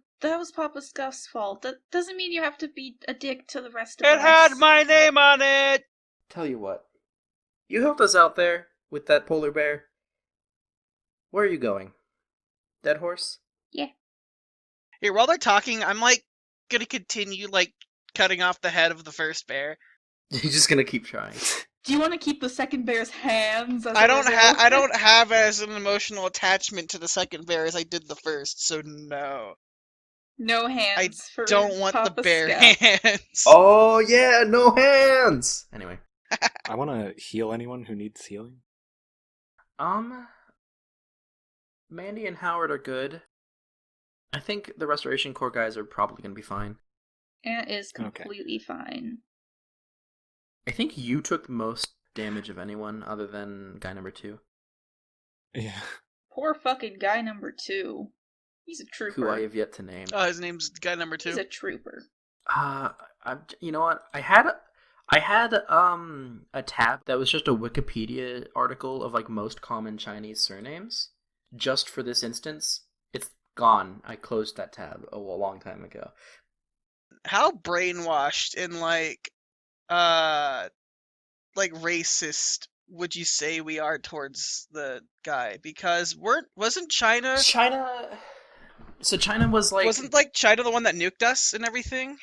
Scuff's fault. That doesn't mean you have to be a dick to the rest of us. It had my name on it! Tell you what. You helped us out there with that polar bear. Where are you going? Deadhorse? Yeah. Here, while they're talking, I'm gonna continue cutting off the head of the first bear. You're just gonna keep trying. Do you want to keep the second bear's hands? I don't have as an emotional attachment to the second bear as I did the first, so no. No I hands for don't want Papa the bare Scout. hands. Oh yeah, no hands. Anyway, I want to heal anyone who needs healing. Mandy and Howard are good. I think the Restoration Corps guys are probably gonna be fine. Ant is completely fine. I think you took most damage of anyone other than guy number 2. Yeah. Poor fucking guy number 2. He's a trooper. Who I have yet to name. Oh, his name's guy number 2. He's a trooper. You know what? I had a tab that was just a Wikipedia article of like most common Chinese surnames. Just for this instance, it's gone. I closed that tab a long time ago. How brainwashed and like racist would you say we are towards the guy? Because wasn't China So China was like... Wasn't like China the one that nuked us and everything?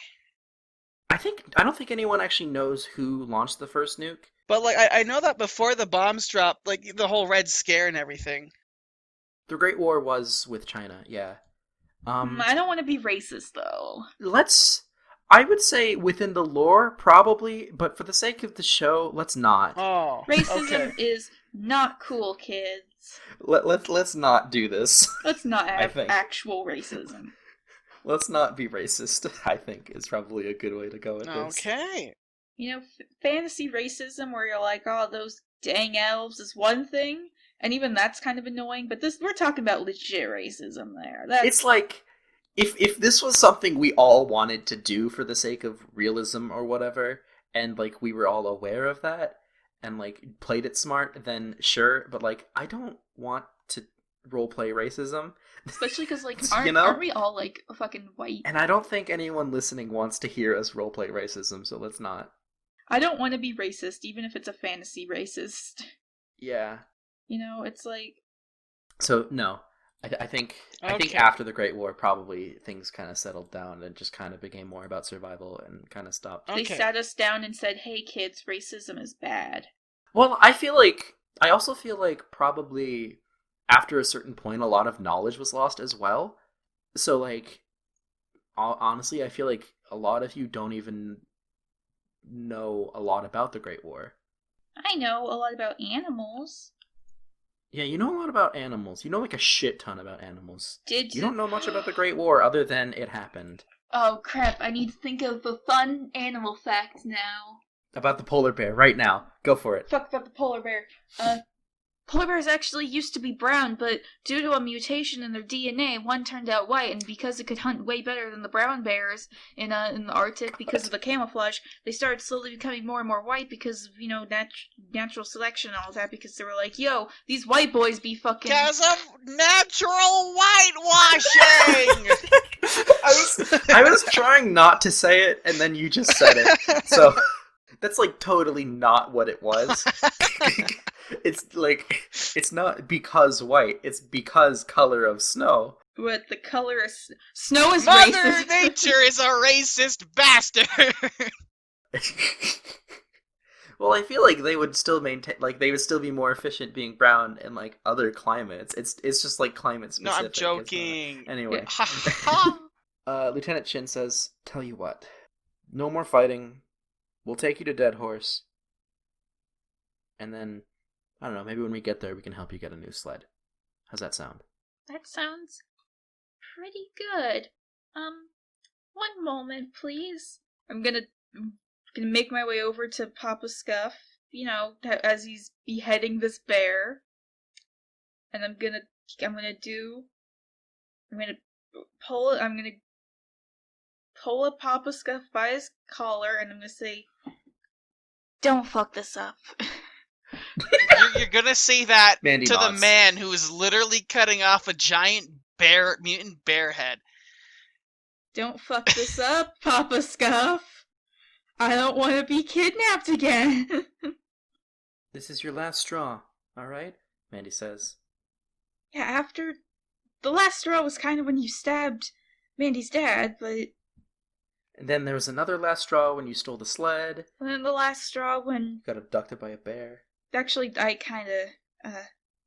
I don't think anyone actually knows who launched the first nuke. But like I know that before the bombs dropped, like the whole Red Scare and everything. The Great War was with China, yeah. I don't want to be racist though. I would say within the lore, probably, but for the sake of the show, let's not. Oh, racism is not cool, kids. Let's not do this. Let's not have actual racism. Let's not be racist, I think, is probably a good way to go with this. Okay. You know, fantasy racism where you're like, oh, those dang elves is one thing, and even that's kind of annoying, but we're talking about legit racism there. It's like... If this was something we all wanted to do for the sake of realism or whatever, and like we were all aware of that, and like played it smart, then sure, but like I don't want to roleplay racism. Especially because like aren't we all like fucking white? And I don't think anyone listening wants to hear us roleplay racism, so let's not. I don't want to be racist, even if it's a fantasy racist. Yeah. You know, it's like... So, no. I think after the Great War, probably things kind of settled down and just kind of became more about survival and kind of stopped. They sat us down and said, "Hey kids, racism is bad." Well, I also feel like probably after a certain point, a lot of knowledge was lost as well. So like, honestly, I feel like a lot of you don't even know a lot about the Great War. I know a lot about animals. Yeah, you know a lot about animals. You know like a shit ton about animals. You don't know much about the Great War other than it happened. Oh crap, I need to think of a fun animal fact now. About the polar bear, right now. Go for it. Fuck about the polar bear. Polar bears actually used to be brown, but due to a mutation in their DNA, one turned out white, and because it could hunt way better than the brown bears in the Arctic because of the camouflage, they started slowly becoming more and more white because of, you know, natural selection and all that, because they were like, yo, these white boys be fucking... Because of natural whitewashing! I was trying not to say it, and then you just said it. So, that's like totally not what it was. It's like, it's not because white, it's because color of snow. But the color of snow is Mother racist. Nature is a racist bastard! Well, I feel like they would still maintain, like, they would still be more efficient being brown in, like, other climates. It's just, like, climate specific. No, I'm joking. Anyway. Yeah. Lieutenant Chin says, tell you what, no more fighting. We'll take you to Deadhorse. And then, I don't know, maybe when we get there, we can help you get a new sled. How's that sound? That sounds pretty good. One moment, please. I'm gonna make my way over to Papa Skuff, you know, as he's beheading this bear. And I'm gonna pull a Papa Skuff by his collar, and I'm gonna say, "Don't fuck this up." You're gonna say that Mandy to nods. the man who is literally cutting off a giant mutant bear head. Don't fuck this up, Papa Skuff. I don't want to be kidnapped again. This is your last straw, alright? Mandy says. Yeah, after... The last straw was kind of when you stabbed Mandy's dad, but... And then there was another last straw when you stole the sled. And then the last straw when... You got abducted by a bear. Actually, I kind of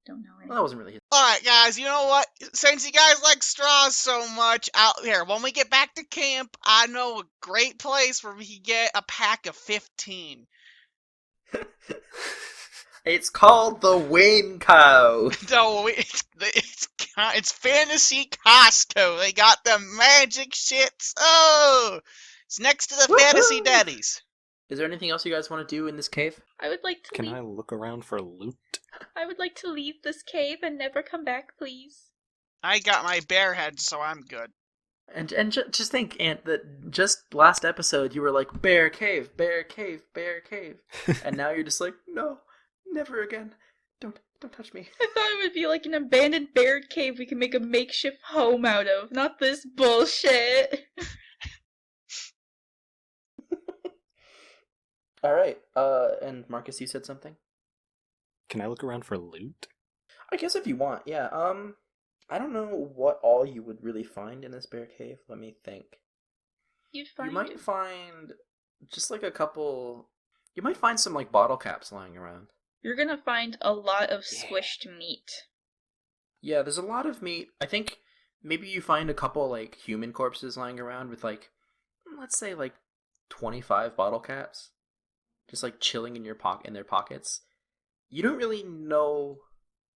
Don't know Well, any. that wasn't really his. Alright, guys, you know what? Since you guys like straws so much, out here, when we get back to camp, I know a great place where we can get a pack of 15. It's called the Wayne Cow. No, it's Fantasy Costco. They got the magic shits. Oh! It's next to the Fantasy Woohoo! Daddies. Is there anything else you guys want to do in this cave? I would like to Can leave. I look around for loot? I would like to leave this cave and never come back, please. I got my bear head, so I'm good. And just think, Ant, that just last episode you were like, bear cave, bear cave, bear cave. And now you're just like, no, never again. Don't touch me. I thought it would be like an abandoned bear cave we can make a makeshift home out of, not this bullshit. Alright, and Marcus, you said something? Can I look around for loot? I guess if you want, yeah. I don't know what all you would really find in this bear cave. Let me think. You'd find You might find just like a couple. You might find some like bottle caps lying around. You're gonna find a lot of Yeah. squished meat. Yeah, there's a lot of meat. I think maybe you find a couple like human corpses lying around with like, let's say like 25 bottle caps, just like chilling in their pockets. You don't really know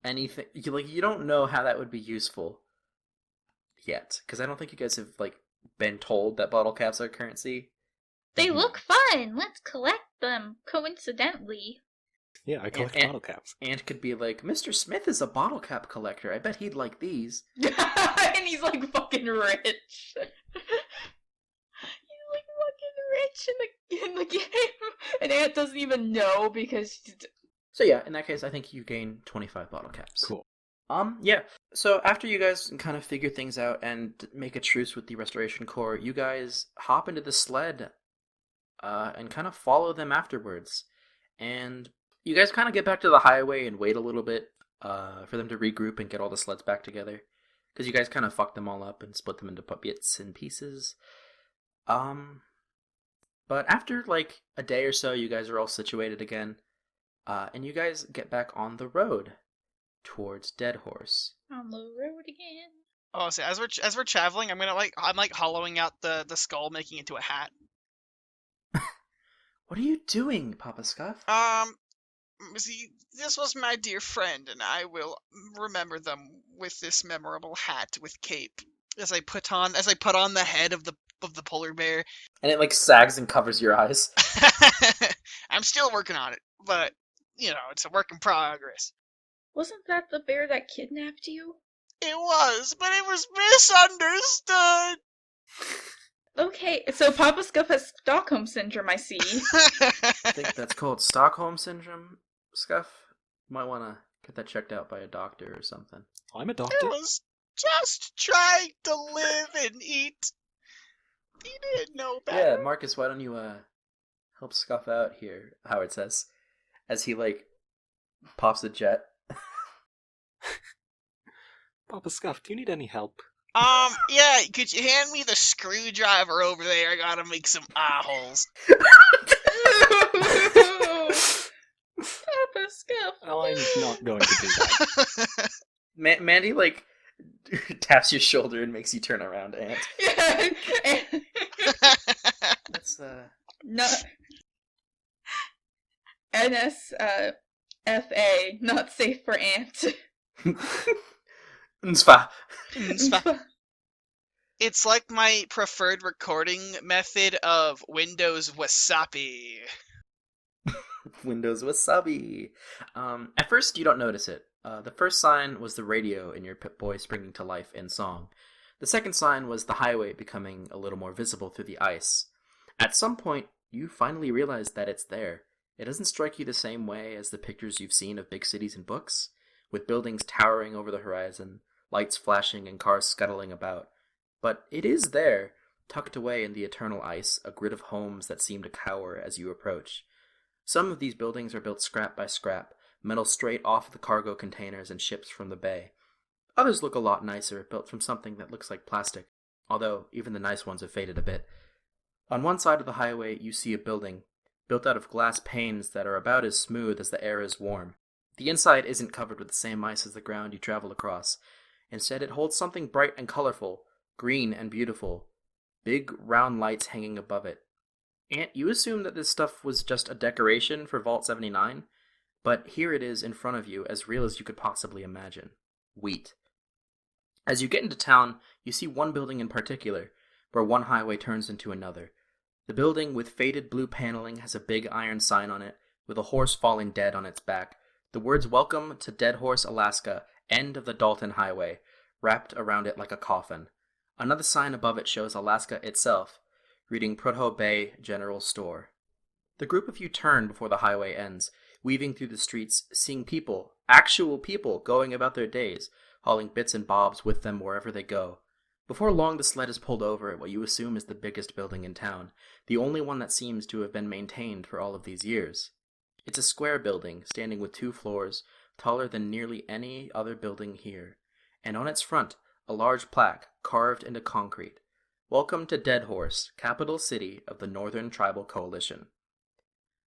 anything. You don't know how that would be useful yet, because I don't think you guys have like been told that bottle caps are currency. They look fun! Let's collect them, coincidentally. Yeah, I collect And- bottle caps. Ant could be like, Mr. Smith is a bottle cap collector. I bet he'd like these. And he's like fucking rich. He's like fucking rich in the game. And Ant doesn't even know because So yeah, in that case, I think you gain 25 bottle caps. Cool. Yeah. So after you guys kind of figure things out and make a truce with the Restoration Corps, you guys hop into the sled, and kind of follow them afterwards. And you guys kind of get back to the highway and wait a little bit, for them to regroup and get all the sleds back together. Because you guys kind of fucked them all up and split them into bits and pieces. But after like a day or so, you guys are all situated again. And you guys get back on the road towards Deadhorse. on the road again. Oh, so as we're traveling, I'm hollowing out the skull, making it into a hat. What are you doing, Papa Skuff? See, this was my dear friend, and I will remember them with this memorable hat with cape. As I put on the head of the polar bear. And it like sags and covers your eyes. I'm still working on it, but you know, it's a work in progress. Wasn't that the bear that kidnapped you? It was, but it was misunderstood. Okay, so Papa Scuff has Stockholm Syndrome, I see. I think that's called Stockholm Syndrome, Skuff. You might want to get that checked out by a doctor or something. Oh, I'm a It doctor. was just trying to live and eat. He didn't know better. Yeah, Marcus, why don't you help Skuff out here, Howard says, as he like pops a jet. Papa Scuff, do you need any help? Yeah, could you hand me the screwdriver over there? I gotta make some eye holes. Papa Scuff. I'm not going to do that. Mandy like taps your shoulder and makes you turn around, Ant. Yeah. That's No. NSFA, not safe for Ant. Nsfa. It's like my preferred recording method of Windows Wasabi. Windows Wasabi. At first, you don't notice it. The first sign was the radio in your Pip-Boy springing to life in song. The second sign was the highway becoming a little more visible through the ice. At some point, you finally realize that it's there. It doesn't strike you the same way as the pictures you've seen of big cities in books, with buildings towering over the horizon, lights flashing and cars scuttling about. But it is there, tucked away in the eternal ice, a grid of homes that seem to cower as you approach. Some of these buildings are built scrap by scrap, metal straight off the cargo containers and ships from the bay. Others look a lot nicer, built from something that looks like plastic, although even the nice ones have faded a bit. On one side of the highway, you see a building, built out of glass panes that are about as smooth as the air is warm. The inside isn't covered with the same ice as the ground you travel across. Instead, it holds something bright and colorful, green and beautiful. Big, round lights hanging above it. Ant, you assume that this stuff was just a decoration for Vault 79, but here it is in front of you, as real as you could possibly imagine. Wheat. As you get into town, you see one building in particular, where one highway turns into another. The building with faded blue paneling has a big iron sign on it, with a horse falling dead on its back. The words "Welcome to Deadhorse, Alaska, end of the Dalton Highway," wrapped around it like a coffin. Another sign above it shows Alaska itself, reading Prudhoe Bay General Store. The group of you turn before the highway ends, weaving through the streets, seeing people, actual people, going about their days, hauling bits and bobs with them wherever they go. Before long, the sled is pulled over at what you assume is the biggest building in town, the only one that seems to have been maintained for all of these years. It's a square building, standing with 2 floors, taller than nearly any other building here, and on its front, a large plaque carved into concrete. "Welcome to Deadhorse, capital city of the Northern Tribal Coalition."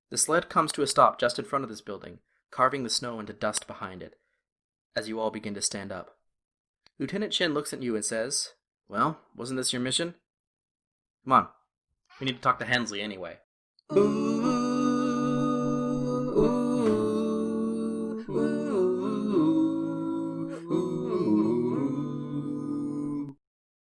The sled comes to a stop just in front of this building, carving the snow into dust behind it, as you all begin to stand up. Lieutenant Chin looks at you and says, "Well, wasn't this your mission? Come on, we need to talk to Hensley anyway."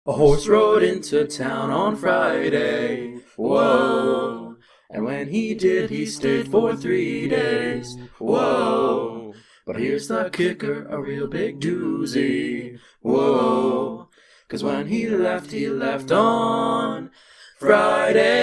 A horse rode into town on Friday, whoa, and when he did, he stayed for 3 days, whoa. But here's the kicker, a real big doozy, whoa, 'cause when he left on Friday,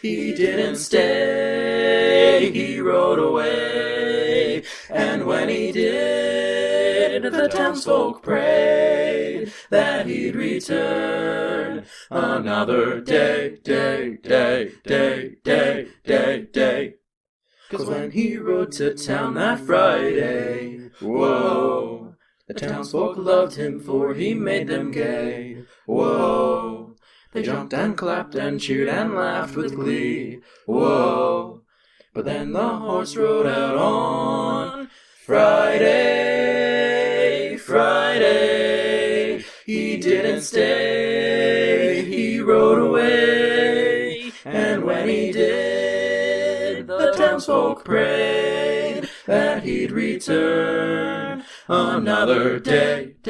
he didn't stay, he rode away, and when he did, the townsfolk prayed that he'd return another day. 'Cause when he rode to town that Friday, whoa, the townsfolk loved him for he made them gay, whoa. They jumped and clapped and cheered and laughed with glee, whoa. But then the horse rode out on Friday, he didn't stay, he rode away, and when he did, the townsfolk prayed that he'd return another day.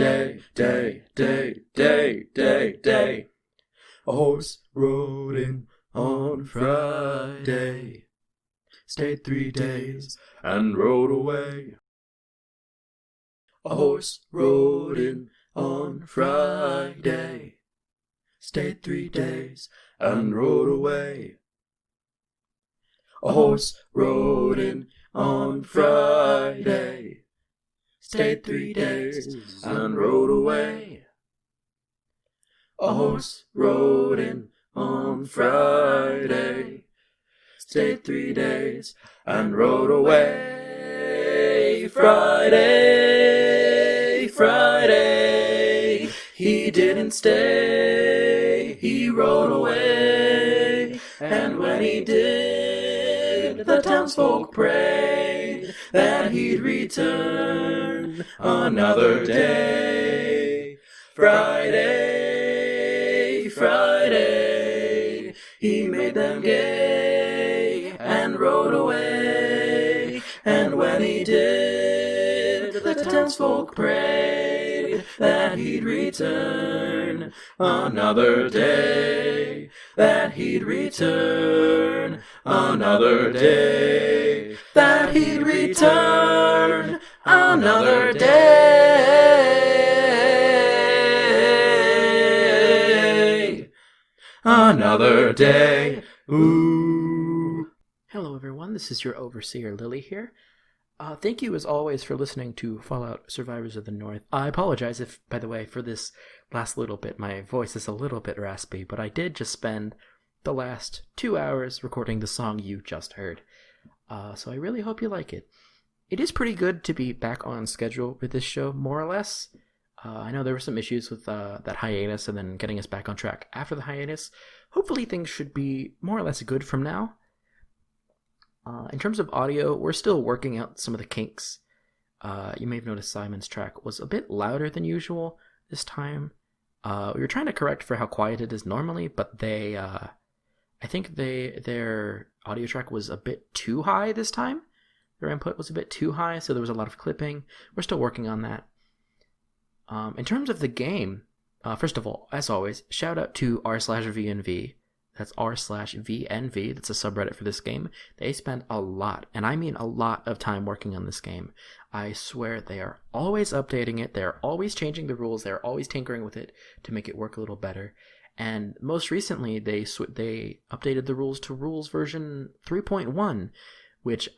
A horse rode in on Friday, stayed 3 days, and rode away. A horse rode in on Friday, stayed 3 days, and rode away. A horse rode in on Friday, stayed 3 days, and rode away. A horse rode in on Friday, stayed 3 days, and rode away. Friday, he didn't stay, he rode away, and when he did, the townsfolk prayed that he'd return another day. Friday, he made them gay and rode away, and when he did, the townsfolk prayed that he'd return another day, that he'd return another day, that he'd return another day, another day. Ooh. Hello everyone, this is your overseer Lillie here. Thank you as always for listening to Fallout Survivors of the North. I apologize if, by the way, for this last little bit, my voice is a little bit raspy, but I did just spend the last 2 hours recording the song you just heard. So I really hope you like it. It is pretty good to be back on schedule with this show, more or less. I know there were some issues with that hiatus and then getting us back on track after the hiatus. Hopefully things should be more or less good from now. In terms of audio, we're still working out some of the kinks. You may have noticed Simon's track was a bit louder than usual this time. We were trying to correct for how quiet it is normally, but I think their audio track was a bit too high this time. Their input was a bit too high, so there was a lot of clipping. We're still working on that. In terms of the game, first of all, as always, shout out to r/VNV. That's r/VNV. That's a subreddit for this game. They spent a lot, and I mean a lot of time working on this game. I swear they are always updating it. They're always changing the rules. They're always tinkering with it to make it work a little better. And most recently, they updated the rules to rules version 3.1, which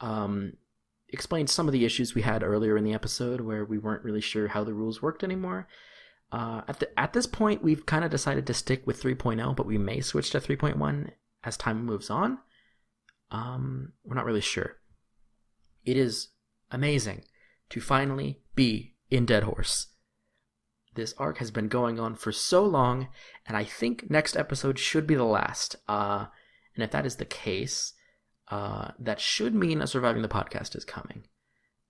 explained some of the issues we had earlier in the episode where we weren't really sure how the rules worked anymore. At this point, we've kind of decided to stick with 3.0, but we may switch to 3.1 as time moves on. We're not really sure. It is amazing to finally be in Deadhorse. This arc has been going on for so long, and I think next episode should be the last. And if that is the case, that should mean a Surviving the Podcast is coming.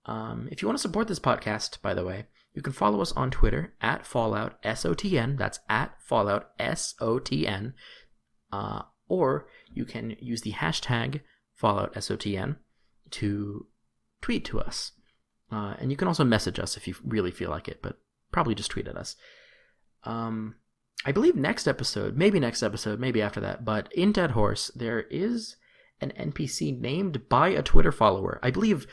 If you want to support this podcast, by the way, you can follow us on Twitter at FalloutSOTN. That's at FalloutSOTN. Or you can use the hashtag FalloutSOTN to tweet to us. And you can also message us if you really feel like it, but probably just tweet at us. I believe next episode, maybe after that, but in Deadhorse, there is an NPC named by a Twitter follower. I believe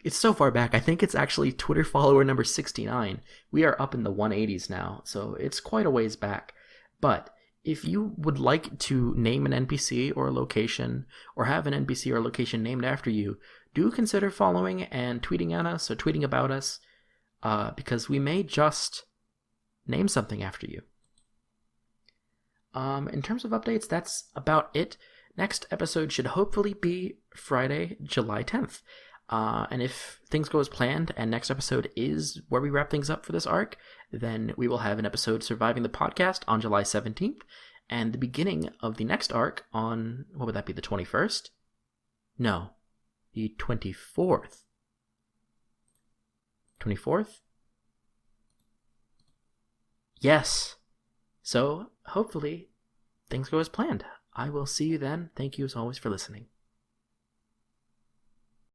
it's so far back, I think it's actually Twitter follower number 69. We are up in the 180s now, so it's quite a ways back. But if you would like to name an NPC or a location, or have an NPC or location named after you, do consider following and tweeting at us or tweeting about us, because we may just name something after you. In terms of updates, that's about it. Next episode should hopefully be Friday, July 10th. And if things go as planned and next episode is where we wrap things up for this arc, then we will have an episode Surviving the Podcast on July 17th and the beginning of the next arc on, what would that be, the 21st? No, the 24th. 24th? Yes. So hopefully things go as planned. I will see you then. Thank you as always for listening.